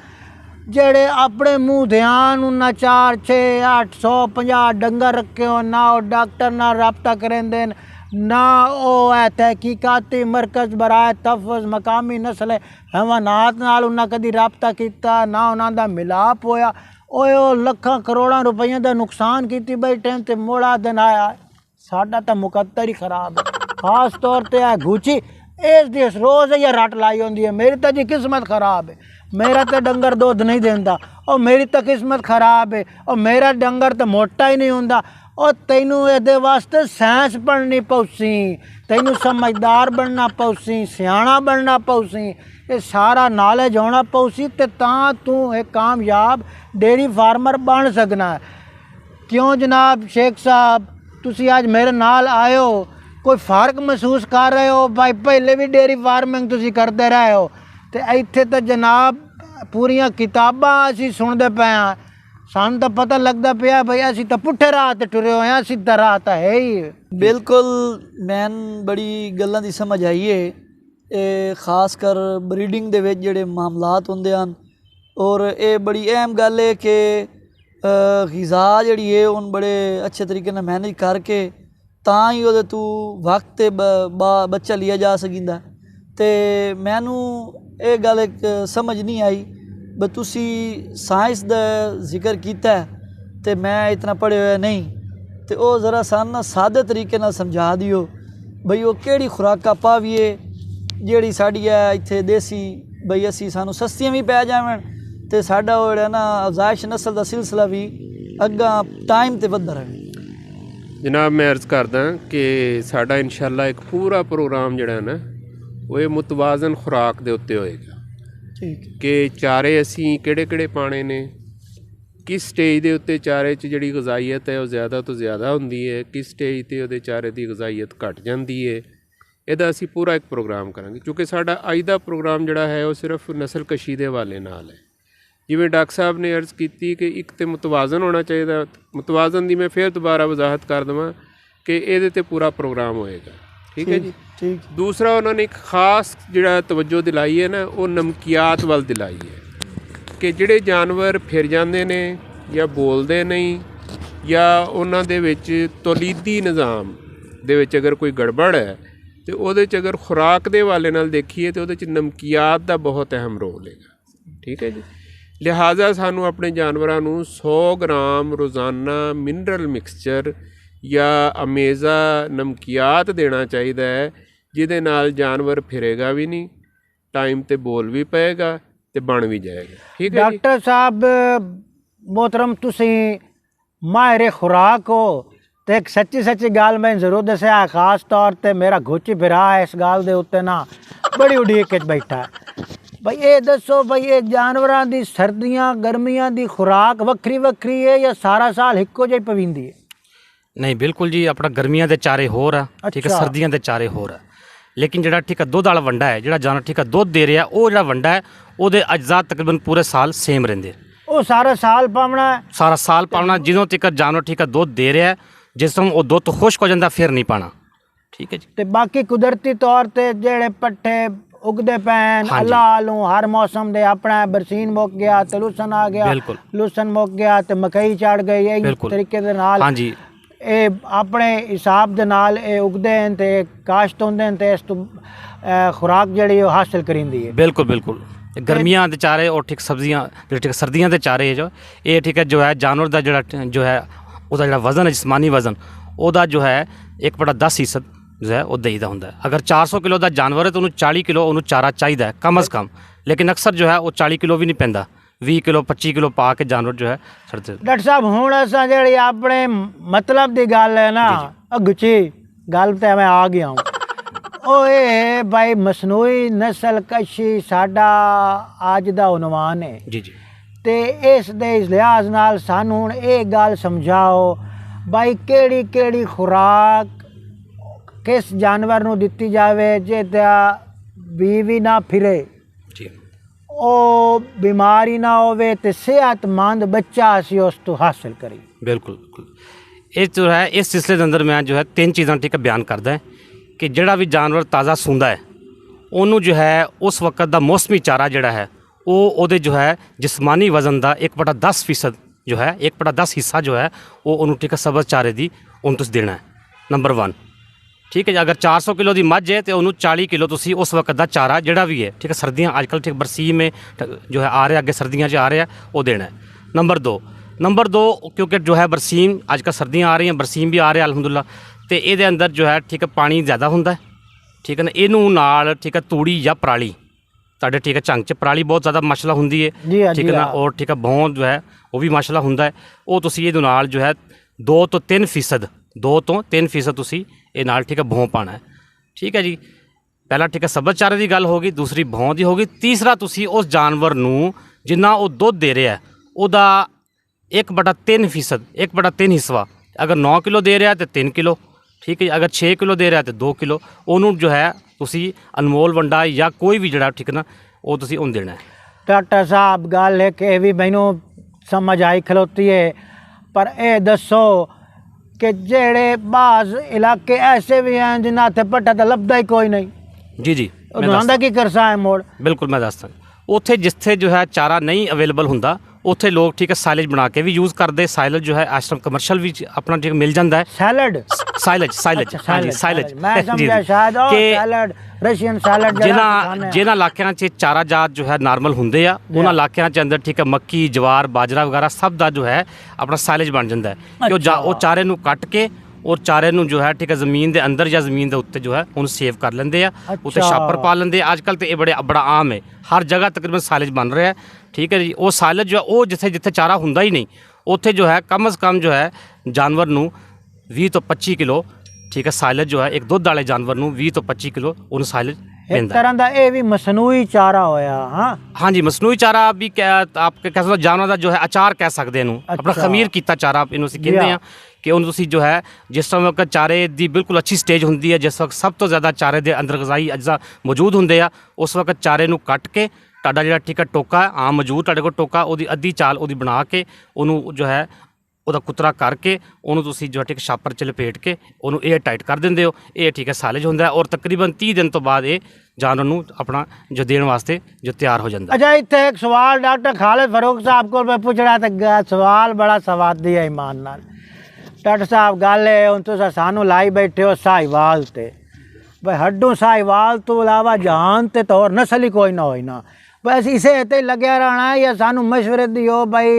जड़े अपने मुँह ध्यान उन्ना 4, 6, 8, 150 डंगर रखे हो, ना वो डॉक्टर ना रबता करेंदे ना वो है तहकीकाती मरकज़ बराए तहफ़्फ़ुज़ मकामी नस्ल हैवानात नाल उन्ना कदी रबता किया, ना उन्हां दा मिलाप होया। ओ लखां करोड़ां रुपये का नुकसान की बैठे ते मोड़ा दिन आया, साडा तो मुकद्दर ही खराब है। खास तौर पर है गुची इस रोज़ ये रट लाई होंदी है, मेरी तो जी किस्मत खराब है, मेरा तो डंगर दुध नहीं देंदा, और मेरी तो किस्मत खराब है, और मेरा डंगर तो मोटा ही नहीं होंदा। और तैनू ये वास्ते साइंस पढ़नी पौसी, तैनू समझदार बनना पौसी, सियाणा बनना पौसी, ये सारा नॉलेज होना पौसी, ते तां तू एक कामयाब डेयरी फार्मर बन सकना है। क्यों जनाब शेख साहब तुसी आज मेरे नाल आए हो, कोई फ़र्क महसूस कर रहे हो भाई? पहले भी डेयरी फार्मिंग तुसी करते रहे हो, तो इत्थे तो जनाब पूरियां किताबां असी सुनते पे हाँ, सानू तो पता लगता पाया भाई असी तो पुट्ठे राह ते टुरे होए हैं, सीधा राह तो है ही। बिल्कुल मैन बड़ी गल्लां दी समझ आई है, खास कर ब्रीडिंग दे विच जेहड़े मामलात हुंदे हन, और ये बड़ी अहम गल है कि ग़िज़ा जिहड़ी है उन बड़े अच्छे तरीके नाल मैनेज करके तां ही ओहदे तू वक्त ते बच्चा लिया जा सकिंदा। ते मैनू ये गल एक समझ नहीं आई ब तुसी साइंस दा जिक्र कीता है, ते मैं इतना पढ़े हुए नहीं, तो वह ज़रा सानू सादे तरीके नाल समझा दियो बई वो केड़ी खुराकां पावीए जिहड़ी साडी है इत्थे देसी, बई असी सानू सस्तियां भी पै जावन ते साडा वो जिहड़ा ना अफजाइश नस्ल का सिलसिला भी अग्गां टाइम ते वधदा रहे। जनाब मैं अर्ज़ करदा कि साडा इंशाअल्लाह एक पूरा प्रोग्राम जिहड़ा है ना वो मुतवाज़न खुराक दे उत्ते होएगा। ठीक कि चारे असी किहड़े पाने ने, किस स्टेज के उत्ते चारे च जिहड़ी गज़ाइयत है वो ज़्यादा तो ज़्यादा हुंदी है, किस स्टेज ते उहदे चारे की गज़ाइयत घट जाती है। ਇਹਦਾ ਅਸੀਂ ਪੂਰਾ ਇੱਕ ਪ੍ਰੋਗਰਾਮ ਕਰਾਂਗੇ, ਕਿਉਂਕਿ ਸਾਡਾ ਅੱਜ ਦਾ ਪ੍ਰੋਗਰਾਮ ਜਿਹੜਾ ਹੈ ਉਹ ਸਿਰਫ ਨਸਲਕਸ਼ੀ ਦੇ ਹਵਾਲੇ ਨਾਲ ਹੈ। ਜਿਵੇਂ ਡਾਕਟਰ ਸਾਹਿਬ ਨੇ ਅਰਜ਼ ਕੀਤੀ ਕਿ ਇੱਕ ਤਾਂ ਮੁਤਵਾਜ਼ਨ ਹੋਣਾ ਚਾਹੀਦਾ, ਮੁਤਵਾਜ਼ਨ ਦੀ ਮੈਂ ਫਿਰ ਦੁਬਾਰਾ ਵਜ਼ਾਹਤ ਕਰ ਦੇਵਾਂ ਕਿ ਇਹਦੇ 'ਤੇ ਪੂਰਾ ਪ੍ਰੋਗਰਾਮ ਹੋਏਗਾ। ਠੀਕ ਹੈ ਜੀ। ਠੀਕ। ਦੂਸਰਾ ਉਹਨਾਂ ਨੇ ਇੱਕ ਖਾਸ ਜਿਹੜਾ ਤਵੱਜੋ ਦਿਲਾਈ ਹੈ ਨਾ, ਉਹ ਨਮਕੀਆਤ ਵੱਲ ਦਿਲਾਈ ਹੈ ਕਿ ਜਿਹੜੇ ਜਾਨਵਰ ਫਿਰ ਜਾਂਦੇ ਨੇ ਜਾਂ ਬੋਲਦੇ ਨਹੀਂ ਜਾਂ ਉਹਨਾਂ ਦੇ ਵਿੱਚ ਤੌਲੀਦੀ ਨਿਜ਼ਾਮ ਦੇ ਵਿੱਚ ਅਗਰ ਕੋਈ ਗੜਬੜ ਹੈ ਤੇ ਉਹਦੇ 'ਚ ਅਗਰ ਖੁਰਾਕ ਦੇ ਹਵਾਲੇ ਨਾਲ ਦੇਖੀਏ ਤੇ ਉਹਦੇ 'ਚ ਨਮਕੀਆਤ ਦਾ ਬਹੁਤ ਅਹਿਮ ਰੋਲ ਹੈਗਾ। ਠੀਕ ਹੈ ਜੀ। ਲਿਹਾਜ਼ਾ ਸਾਨੂੰ ਆਪਣੇ ਜਾਨਵਰਾਂ ਨੂੰ 100 ਗ੍ਰਾਮ ਰੋਜ਼ਾਨਾ ਮਿਨਰਲ ਮਿਕਸਚਰ ਜਾਂ ਅਮੇਜ਼ਾ ਨਮਕੀਆਤ ਦੇਣਾ ਚਾਹੀਦਾ ਹੈ, ਜਿਹਦੇ ਨਾਲ ਜਾਨਵਰ ਫਿਰੇਗਾ ਵੀ ਨਹੀਂ, ਟਾਈਮ 'ਤੇ ਬੋਲ ਵੀ ਪਏਗਾ ਤੇ ਬਣ ਵੀ ਜਾਏਗਾ। ਠੀਕ ਹੈ ਜੀ। ਡਾਕਟਰ ਸਾਹਿਬ मोहतरम तुसी माहिर खुराक हो तो एक सच्ची सच्ची गाल मैं जरूर दसिया, खास तौर पर मेरा घोची फिरा है इस गाल के उत्ते ना बड़ी उड़ीक बैठा है। भाई ये दसो भाई ये जानवरों की सर्दियाँ गर्मियाँ की खुराक वक्री वक्री है या सारा साल इक्को जी पवींदी है? नहीं बिल्कुल जी, अपना गर्मियां के चारे होर है, ठीक है, सर्दियां के चारे होर है। लेकिन जो ठीक है दुध वाला वंडा है, जो जानवर ठीक है दुध दे रहा वो जो वंडा है वो अज्जा तकरीबन पूरे साल सेम रेंदे, वो सारा साल पावना है, सारा साल पाना। जिदों तक जानवर ठीक है दुध दे रहा है, जिस समय वो दुध खुश्क हो जाता फिर नहीं पाना। ठीक है जी। ते बाकी कुदरती तौर पर जेड़े पट्ठे उगते पैन हाँ अल्लाह आलू हर मौसम दे अपना बरसीन मुक गया तो लुसन आ गया, बिल्कुल लुसन मुक गया तो मकई चढ़ गई, यही तरीके दे नाल हाँ जी ये अपने हिसाब दे नाल ये उगदे हैं ते काश्त होंदे हैं ते इस तो खुराक जड़ी वो हासिल करिंदी है। बिल्कुल बिल्कुल। गर्मियां के चारे और ठीक सब्जियां ठीक सर्दियां के चारे जो ये ठीक है जो है जानवर का जो है उसका जो वजन है जिस्मानी वजन ਉਹਦਾ जो है 1/10% जो है वो दईदा ਹੁੰਦਾ है। अगर 400 किलो का जानवर है तो उन्होंने 40 किलो उन्होंने चारा चाहिए है कम अज़ कम, लेकिन अक्सर जो है वो 40 किलो भी नहीं पैंदा, 20 किलो 25 किलो पा के जानवर जो है छड़ते। डॉक्टर साहब हुण असां जेहड़ी अपने मतलब दी गल है ना अगुची गल ते मैं आ गया हूँ ओए भाई मसनूई नस्ल कशी साडा अज दा उनवान है जी जी। ते इस दे लिहाज नाल सानू हुण ये गल समझाओ भाई केड़ी केड़ी खुराक किस जानवर नू दित्ती जावे जेदा बीवी ना फिरे, जी ओ बीमारी ना होवे ते सेहतमंद बच्चा असी उस तो हासिल करी। बिल्कुल बिल्कुल। ये जो है इस सिलसिले के अंदर मैं जो है 3 चीज़ां ठीक है बयान करदा है कि जिहड़ा भी जानवर ताज़ा सूंदा है उन्होंने जो है उस वक्त का मौसमी चारा जिहड़ा है वो जो है जिस्मानी वजन का 1/10% जो है 1/10 हिस्सा जो है वो उन्होंने ठीक है सब्ज़ चारे की उन्होंने तुसीं देना है। नंबर 1 ठीक है जी। अगर 400 किलो की मझ है तो उन्होंने 40 किलो तुसीं उस वक्त का चारा जिहड़ा भी है ठीक है सर्दियाँ आजकल ठीक बरसीन में जो है आ रहा है अगे सर्दियाँ आ रहा है वो देना है। नंबर दो क्योंकि जो है बरसीन आजकल सर्दियाँ आ रही हैं बरसीन भी आ रहा है अल्हम्दुलिल्लाह, तो ये अंदर जो है ठीक है पानी ज़्यादा होंदा है ठीक है ना, इनू नाल ठीक है तूड़ी या पराली साढ़े ठीक है झंग च पराली बहुत ज़्यादा माशाल्लाह होंदी है ठीक है ना, और ठीक है भौं जो है वो भी माशाल्लाह होंदा है, वो तुसीं ये नाल जो है 2 ਤੋਂ 3% तुसीं ये नाल ठीक है भौं पाना है। ठीक है जी। पहला ठीक है सब्ज़ चारे की गल होगी, दूसरी भौं की होगी, तीसरा तुसीं उस जानवर नूं जिन्ना वो दुध दे रहा है उहदा 1/3% 1/3 हिस्सा अगर 9 किलो दे रहा है तो 3 किलो ठीक है, अगर 6 किलो दे रहा है तो 2 किलो उन्होंने जो है तुसी अनमोल वंडा या कोई भी जड़ा ठीक है ना वो तुसी उन देना है। डॉक्टर साहब गल है कि भी मैनू समझ आई खलोती है, पर ये दसो कि जेड़े बाज़ इलाके ऐसे भी हैं जिन्हें इत्थे पट्ठा तो लभदा ही कोई नहीं। जी जी। उन्होंने की करसा है मोड़ बिल्कुल मैं दसदा उत्थे जिथे जो है चारा नहीं अवेलेबल हुंदा उत्थे लोग ठीक है साइलेज बना के भी यूज़ करते, साइलेज जो है आश्रम कमर्शल भी अपना ठीक मिल जाता है। सैलड साइलेज हाँ जी साइलेज मैं समझा शायद ओ सैलड रशियन सैलड जिन्हां इलाकों च चारा जात जो है नॉर्मल होंगे आ उन्हां इलाकों के अंदर ठीक है मक्की जवार बाजरा वगैरह सब का जो है अपना साइलेज बन जाता है कि वो चारे नूं कट के और चारे नूं जो है ठीक है जमीन के अंदर या जमीन के उत्ते जो है उन्हें सेव कर लेंगे आ, उत्ते छापर पा लेंगे। अजकल तो ये बड़ा आम है, हर जगह तकरीबन साइलेज बन रहा है ठीक है जी। वो साइलेज जो है वो जिथे जिथे चारा हुंदा ही नहीं उत्थे जो है कम अज़ कम जो है जानवर नूं 20 ਤੋਂ 25 किलो ठीक है साइलेज जो है एक दुध वाले जानवर नूं 20 ਤੋਂ 25 किलो उन्हें साइलेज एक तरह का ये भी मसनूई चारा होया। हाँ जी मसनूई चारा भी क्या आप कह सकते जानवर का जो है अचार कह सकते हैं अपना खमीर किया चारा आप इनू कहते हैं ਕਿ ਉਹਨੂੰ ਤੁਸੀਂ ਜੋ ਹੈ ਜਿਸ ਵਕਤ ਚਾਰੇ ਦੀ ਬਿਲਕੁਲ ਅੱਛੀ ਸਟੇਜ ਹੁੰਦੀ ਹੈ, ਜਿਸ ਵਕਤ ਸਭ ਤੋਂ ਜ਼ਿਆਦਾ ਚਾਰੇ ਦੇ ਅੰਦਰ ਗਜ਼ਾਈ ਅਜਜ਼ਾ ਮੌਜੂਦ ਹੁੰਦੇ ਆ, ਉਸ ਵਕਤ ਚਾਰੇ ਨੂੰ ਕੱਟ ਕੇ ਤੁਹਾਡਾ ਜਿਹੜਾ ਠੀਕ ਹੈ ਟੋਕਾ ਆਮ ਮੌਜੂਦ ਤੁਹਾਡੇ ਕੋਲ ਟੋਕਾ, ਉਹਦੀ ਅੱਧੀ ਚਾਲ ਉਹਦੀ ਬਣਾ ਕੇ ਉਹਨੂੰ ਜੋ ਹੈ ਉਹਦਾ ਕੁਤਰਾ ਕਰਕੇ ਉਹਨੂੰ ਤੁਸੀਂ ਜੋ ਠੀਕ ਛਾਪਰ 'ਚ ਲਪੇਟ ਕੇ ਉਹਨੂੰ 에ਅਰ ਟਾਈਟ ਕਰ ਦਿੰਦੇ ਹੋ। ਇਹ ਠੀਕ ਹੈ ਸਾਲੇਜ ਹੁੰਦਾ ਹੈ ਔਰ ਤਕਰੀਬਨ 30 ਦਿਨ ਤੋਂ ਬਾਅਦ ਇਹ ਜਾਨਵਰ ਨੂੰ ਆਪਣਾ ਜੋ ਦੇਣ ਵਾਸਤੇ ਜੋ ਤਿਆਰ ਹੋ ਜਾਂਦਾ। अच्छा इतने एक सवाल डॉक्टर खालिद फारूक साहब को मैं पूछ रहा था, सवाल बड़ा सवादी है ईमान नाल। डॉक्टर साहब गल है हुण तुसीं सानू लाई बैठे हो साहिवाल ते, भाई हड्डू साहिवाल तो अलावा जहान ते तो होर नस्ल ही कोई ना होई ना, बस इसे ते लग्या रहना है या सानू मशवरे दियो भाई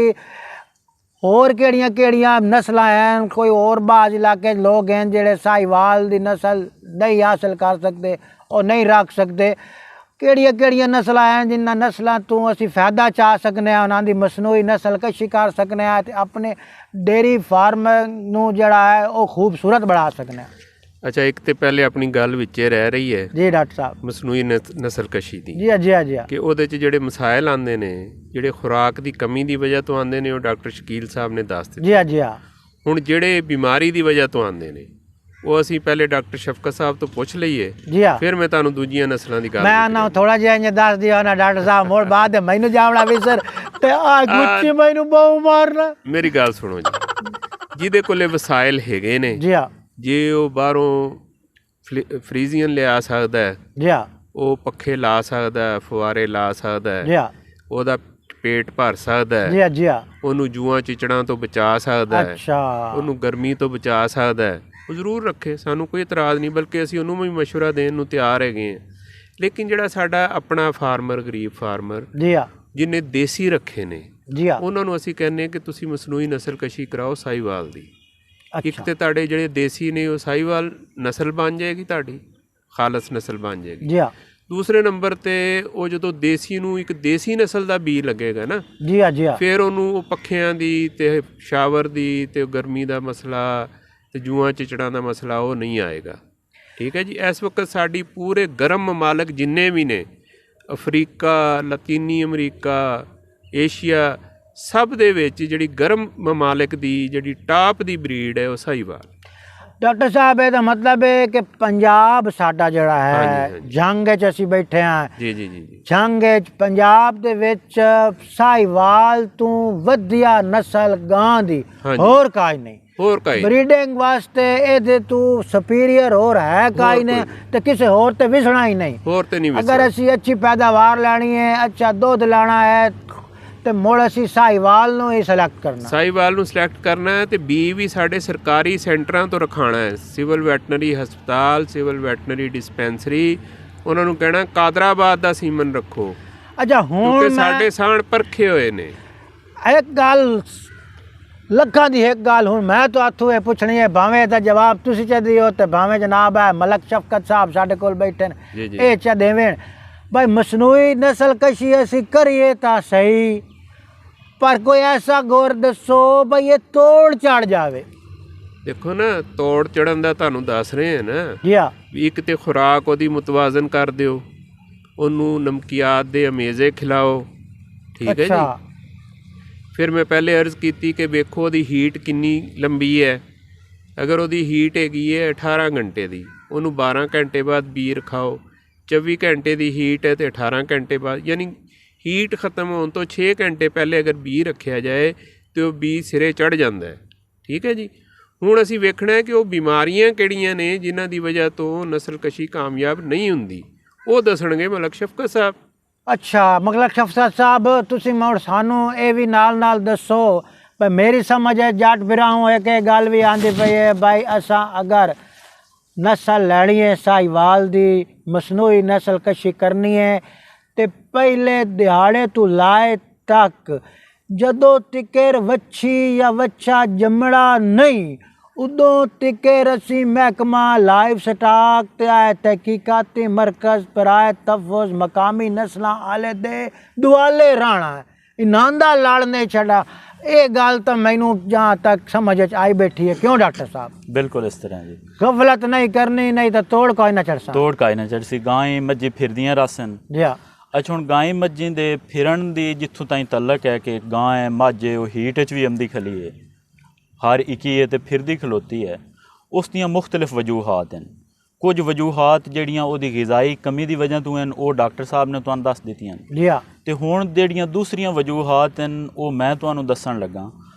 होर केड़ियां केड़ियां नस्लां हैं, कोई और बाज इलाके लोग हैं जेड़े साहिवाल दी नस्ल नहीं हासिल कर सकते और नहीं रख सकते, केड़ियां केड़ियां नस्लां हैं जिन्हां नस्लां तो असी फायदा चा सकने हैं, उन्हां दी मसनूई नस्ल कशी कर सकने हैं ते अपने डेयरी फार्म नूं जड़ा है वो खूबसूरत बना सकने हैं। ਅੱਛਾ, ਇੱਕ ਤੇ ਪਹਿਲੇ ਆਪਣੀ ਗੱਲ ਵਿੱਚੇ ਰਹਿ ਰਹੀ ਹੈ जी डॉक्टर साहब। ਮਸਨੂਈ ਨਸਲਕਸ਼ੀ ਦੀ, जी हाँ जी हाँ जी हाँ। ਕਿ ਉਹਦੇ 'ਚ ਜਿਹੜੇ ਮਸਾਇਲ ਆਉਂਦੇ ਨੇ, ਜਿਹੜੇ ਖੁਰਾਕ ਦੀ ਕਮੀ ਦੀ ਵਜ੍ਹਾ ਤੋਂ ਆਉਂਦੇ ਨੇ, ਉਹ ਡਾਕਟਰ ਸ਼ਕੀਲ ਸਾਹਿਬ ਨੇ ਦੱਸ ਦਿੱਤੇ। जी हाँ जी हाँ। ਹੁਣ ਜਿਹੜੇ ਬਿਮਾਰੀ ਦੀ ਵਜ੍ਹਾ ਤੋਂ ਆਉਂਦੇ ਨੇ ਉਹ ਅਸੀਂ ਪਹਿਲੇ ਡਾਕਟਰ ਸ਼ਫਕਤ ਸਾਹਿਬ ਤੋਂ ਪੁੱਛ ਲਈਏ, जी हाँ। ਫਿਰ ਮੈਂ ਤੁਹਾਨੂੰ ਦੂਜੀਆਂ ਨਸਲਾਂ ਦੀ ਗੱਲ मैं ना थोड़ा जिहा इंज दस दिया ना डॉक्टर साहब, मोड़ बाद मैनू जावड़ा विसर ते आ गुच्ची मैनू बहु मारना। ਮੇਰੀ ਗੱਲ ਸੁਣੋ ਜੀ, ਜਿਹਦੇ ਕੋਲੇ ਵਸਾਇਲ ਹੈਗੇ ਨੇ, जी हाँ ਜੇ ਉਹ ਬਾਹਰੋਂ ਫਰੀਜ਼ੀਅਨ ਲਿਆ ਸਕਦਾ ਹੈ, जी हाँ ਉਹ ਪੱਖੇ ਲਾ ਸਕਦਾ ਹੈ, ਫੁਆਰੇ ਲਾ ਸਕਦਾ जी ਹੈ, हाँ ਉਹਦਾ ਪੇਟ ਭਰ ਸਕਦਾ जी ਹੈ, हाँ जी हाँ। ਉਹਨੂੰ ਜੂਆਂ ਚਿਚੜਾਂ ਤੋਂ ਬਚਾ ਸਕਦਾ ਹੈ, अच्छा ਉਹਨੂੰ ਗਰਮੀ ਤੋਂ ਬਚਾ ਸਕਦਾ ਹੈ, ਉਹ ਜ਼ਰੂਰ ਰੱਖੇ, ਸਾਨੂੰ ਕੋਈ ਇਤਰਾਜ਼ ਨਹੀਂ, ਬਲਕਿ ਅਸੀਂ ਉਹਨੂੰ ਵੀ ਮਸ਼ਵਰਾ ਦੇਣ ਨੂੰ ਤਿਆਰ ਹੈਗੇ ਹਾਂ। ਲੇਕਿਨ ਜਿਹੜਾ ਸਾਡਾ ਆਪਣਾ ਫਾਰਮਰ, ਗਰੀਬ ਫਾਰਮਰ जी हाँ ਜਿਹਨੇ ਦੇਸੀ ਰੱਖੇ ਨੇ, जी हाँ। ਉਹਨਾਂ ਨੂੰ ਅਸੀਂ ਕਹਿੰਦੇ ਕਿ ਤੁਸੀਂ ਮਸਨੂਈ ਨਸਲਕਸ਼ੀ ਕਰਾਓ ਸਾਹੀਵਾਲ ਦੀ। ਇੱਕ अच्छा ਤੇ ਤੁਹਾਡੇ ਜਿਹੜੇ ਦੇਸੀ ਨੇ ਉਹ ਸਾਹੀਵਾਲ ਨਸਲ ਬਣ ਜਾਏਗੀ, ਤੁਹਾਡੀ ਖਾਲਸ ਨਸਲ ਬਣ ਜਾਏਗੀ। जी हाँ ਦੂਸਰੇ ਨੰਬਰ ਤੇ ਉਹ ਜਦੋਂ ਦੇਸੀ ਨੂੰ ਇੱਕ ਦੇਸੀ ਨਸਲ ਦਾ ਬੀਜ ਲੱਗੇਗਾ ਨਾ, जी हाँ जी हाँ। ਫਿਰ ਉਹਨੂੰ ਉਹ ਪੱਖਿਆਂ ਦੀ ਤੇ ਸ਼ਾਵਰ ਦੀ ਤੇ ਗਰਮੀ ਦਾ ਮਸਲਾ ਤੇ ਜੂਆਂ ਚਿਚੜਾਂ ਦਾ ਮਸਲਾ ਉਹ ਨਹੀਂ ਆਏਗਾ। ਠੀਕ ਹੈ ਜੀ। ਇਸ ਵਕਤ ਸਾਡੀ ਪੂਰੇ ਗਰਮ ਮਮਾਲਕ ਜਿੰਨੇ ਵੀ ਨੇ, ਅਫਰੀਕਾ, ਲਾਤੀਨੀ ਅਮਰੀਕਾ, ਏਸ਼ੀਆ, ਸਭ ਦੇ ਵਿੱਚ ਜਿਹੜੀ ਗਰਮ ਮਮਾਲਕ ਦੀ ਜਿਹੜੀ ਟਾਪ ਦੀ ਬਰੀਡ ਹੈ ਉਹ ਸਾਹੀਵਾਲ। डॉक्टर साहब ਇਹਦਾ ਮਤਲਬ ਹੈ ਕਿ ਪੰਜਾਬ ਸਾਡਾ ਜਿਹੜਾ ਹਾਂਜੀ, ਹੈ ਹਾਂਜੀ। ਜੰਗ 'ਚ ਅਸੀਂ ਬੈਠੇ ਹਾਂ, ਜੀ ਜੀ ਜੀ ਜੀ। ਜੰਗ 'ਚ ਪੰਜਾਬ ਦੇ ਵਿੱਚ ਸਾਹੀਵਾਲ ਤੋਂ ਵਧੀਆ ਨਸਲ ਗਾਂ ਦੀ ਹਾਂਜੀ। ਹੋਰ ਕਾਈ ਨਹੀਂ, ਹੋਰ ਕਾਈ ब्रीडिंग वास्ते ਇਹਦੇ ਤੋਂ ਸੁਪੀਰੀਅਰ ਹੋਰ ਹੈ ਕਾਈ ਨੇ ਤੇ ਕਿਸੇ ਹੋਰ ਤੇ ਵਿਸਣਾ ਹੀ ਨਹੀਂ। ਹੋਰ ਤੇ ਨਹੀਂ ਅਗਰ ਅਸੀਂ ਅੱਛੀ ਪੈਦਾਵਾਰ ਲੈਣੀ ਹੈ, ਅੱਛਾ ਦੁੱਧ ਲੈਣਾ ਹੈ ਤੇ ਮੁੜ ਅਸੀਂ ਸਾਹੀਵਾਲ ਨੂੰ ਹੀ ਸਿਲੈਕਟ ਕਰਨਾ। ਸਾਹੀਵਾਲ ਨੂੰ ਸਿਲੈਕਟ ਕਰਨਾ ਹੈ ਤੇ ਬੀ ਵੀ ਸਾਡੇ ਸਰਕਾਰੀ ਸੈਂਟਰਾਂ ਤੋਂ ਰਖਾਉਣਾ ਹੈ, ਸਿਵਲ ਵੈਟਨਰੀ ਹਸਪਤਾਲ, ਸਿਵਲ ਵੈਟਨਰੀ ਡਿਸਪੈਂਸਰੀ। ਉਹਨਾਂ ਨੂੰ ਕਹਿਣਾ ਕਾਦਰਾਬਾਦ ਦਾ ਸੀਮਨ ਰੱਖੋ, ਅੱਛਾ ਹੁਣ ਕਿਉਂਕਿ ਮੈਂ ਸਾਡੇ ਸਾਣ ਪਰਖੇ ਹੋਏ ਨੇ। ਇੱਕ ਗੱਲ ਲੱਖਾਂ ਦੀ ਇੱਕ ਗੱਲ ਹੁਣ ਮੈਂ ਤੁਹਾਥੋਂ ਇਹ ਪੁੱਛਣੀ ਹੈ, ਭਾਵੇਂ ਦਾ ਜਵਾਬ ਤੁਸੀਂ ਚ ਦਿਓ ਤੇ ਭਾਵੇਂ ਜਨਾਬ ਹੈ ਮਲਕ ਸ਼ਫਕਤ ਸਾਹਿਬ ਸਾਡੇ ਕੋਲ ਬੈਠੇ ਨੇ ਜੀ ਜੀ। ਇਹ ਚ ਦੇਵਣ ਭਾਈ ਮਸਨੂਈ ਨਸਲ ਕਸ਼ੀ ਅਸੀਂ ਕਰੀਏ ਤਾਂ ਸਹੀ, ਪਰ ਕੋਈ ਐਸਾ ਗੌਰ ਦੱਸੋ ਭਾਈ ਇਹ ਤੋੜ ਚੜ ਜਾਵੇ। ਦੇਖੋ ਨਾ, ਤੋੜ ਚੜਨ ਦਾ ਤੁਹਾਨੂੰ ਦੱਸ ਰਹੇ ਹਾਂ ਨਾ, ਜੀ ਹਾਂ ਵੀ ਇੱਕ ਤੇ ਖੁਰਾਕ ਉਹਦੀ ਮੁਤਵਾਜ਼ਨ ਕਰ ਦਿਓ, ਉਹਨੂੰ ਨਮਕੀਆਤ ਦੇ ਅਮੇਜ਼ੇ ਖਿਲਾਓ। ਠੀਕ ਹੈ ਅੱਛਾ ਜੀ। ਫਿਰ ਮੈਂ ਪਹਿਲੇ ਅਰਜ਼ ਕੀਤੀ ਕਿ ਵੇਖੋ ਉਹਦੀ ਹੀਟ ਕਿੰਨੀ ਲੰਬੀ ਹੈ। ਅਗਰ ਉਹਦੀ ਹੀਟ ਹੈਗੀ ਹੈ 18 ਘੰਟੇ ਦੀ, ਉਹਨੂੰ 12 ਘੰਟੇ ਬਾਅਦ ਬੀ ਰਖਾਓ। 24 ਘੰਟੇ ਦੀ ਹੀਟ ਹੈ ਤੇ 18 ਘੰਟੇ ਬਾਅਦ, ਯਾਨੀ ਹੀਟ ਖਤਮ ਹੋਣ ਤੋਂ 6 ਘੰਟੇ ਪਹਿਲੇ ਅਗਰ ਬੀ ਰੱਖਿਆ ਜਾਏ ਤੇ ਉਹ ਬੀ ਸਿਰੇ ਚੜ੍ਹ ਜਾਂਦਾ ਹੈ। ਠੀਕ ਹੈ ਜੀ। ਹੁਣ ਅਸੀਂ ਵੇਖਣਾ ਹੈ ਕਿ ਉਹ ਬਿਮਾਰੀਆਂ ਕਿਹੜੀਆਂ ਨੇ ਜਿਨ੍ਹਾਂ ਦੀ ਵਜ੍ਹਾ ਤੋਂ ਨਸਲਕਸ਼ੀ ਕਾਮਯਾਬ ਨਹੀਂ ਹੁੰਦੀ, ਉਹ ਦੱਸਣਗੇ ਮਲਕ ਸ਼ਫਕਤ ਸਾਹਿਬ। ਅੱਛਾ ਮਲਕ ਸ਼ਫਕਤ ਸਾਹਿਬ, ਤੁਸੀਂ ਮੁੜ ਸਾਨੂੰ ਇਹ ਵੀ ਨਾਲ ਦੱਸੋ ਭਾਈ ਮੇਰੀ ਸਮਝ ਹੈ ਜੱਟ ਫਿਰਾਂ ਇੱਕ ਇਹ ਗੱਲ ਵੀ ਆਂਦੀ ਪਈ ਹੈ ਭਾਈ ਅਸਾਂ ਅਗਰ ਨਸਲ ਲੈਣੀ ਹੈ ਸਾਹੀਵਾਲ ਦੀ, ਮਸਨੂਈ ਨਸਲ ਕਸ਼ੀ ਕਰਨੀ ਹੈ ਤੇ ਪਹਿਲੇ ਦਿਹਾੜੇ ਤੋਂ ਲਾਏ ਤੱਕ ਜਦੋਂ ਤਿਕਰ ਵੱਛੀ ਜਾਂ ਵੱਛਾ ਜੰਮੜਾ ਨਹੀਂ, ਉਦੋਂ ਤਿਕਰ ਅਸੀਂ ਮਹਿਕਮਾ ਲਾਈਵ ਸਟਾਕ ਤੇ ਤਹਿਕੀਕਾਤੀ ਮਰਕਜ਼ ਪਰਾਏ ਤਫਜ਼ ਮਕਾਮੀ ਨਸਲਾਂ ਆਲੇ ਦੇ ਦੁਆਲੇ ਰਹਿਣਾ, ਇਹਨਾਂ ਦਾ ਲੜ ਨਹੀਂ ਛੱਡਾ। ਇਹ ਗੱਲ ਤਾਂ ਮੈਨੂੰ ਜਹਾਂ ਤੱਕ ਸਮਝ 'ਚ ਆਈ ਬੈਠੀ ਹੈ। ਕਿਉਂ ਡਾਕਟਰ ਸਾਹਿਬ? ਬਿਲਕੁਲ ਇਸ ਤਰ੍ਹਾਂ ਜੀ, ਗਫਲਤ ਨਹੀਂ ਕਰਨੀ, ਨਹੀਂ ਤਾਂ ਤੋੜ ਕੋਈ ਨਾ ਚੜਸਾ। ਤੋੜ ਕਾਇ ਨਾ ਚੜਸੀ। ਗਾਂ ਮੱਝੀ ਫਿਰਦੀਆਂ ਰਸਨ। ਜੀ ਹਾਂ ਅੱਛਾ ਹੁਣ ਗਾਂ ਮੱਝੀ ਦੇ ਫਿਰਨ ਦੀ ਜਿੱਥੋਂ ਤਾਈਂ ਤਲਕ ਹੈ ਕਿ ਗਾਂ ਹੈ ਮੱਝ ਹੈ ਉਹ ਹੀਟ 'ਚ ਵੀ ਆਉਂਦੀ ਖਲੀ ਹੈ, ਹਰ ਇੱਕੀ ਹੈ ਤੇ ਫਿਰਦੀ ਖਲੋਤੀ ਹੈ, ਉਸ ਦੀਆਂ ਮੁਖਤਲਿਫ ਵਜੂਹਾਤ ਹਨ। ਕੁਝ ਵਜੂਹਾਤ ਜਿਹੜੀਆਂ ਉਹਦੀ ਗਿਜ਼ਾਈ ਕਮੀ ਦੀ ਵਜ੍ਹਾ ਤੋਂ ਹਨ, ਉਹ ਡਾਕਟਰ ਸਾਹਿਬ ਨੇ ਤੁਹਾਨੂੰ ਦੱਸ ਦਿੱਤੀਆਂ ਜੀ ਹਾਂ। ਤੇ ਹੁਣ ਜਿਹੜੀਆਂ ਦੂਸਰੀਆਂ ਵਜੂਹਾਤ ਹਨ ਉਹ ਮੈਂ ਤੁਹਾਨੂੰ ਦੱਸਣ ਲੱਗਾ,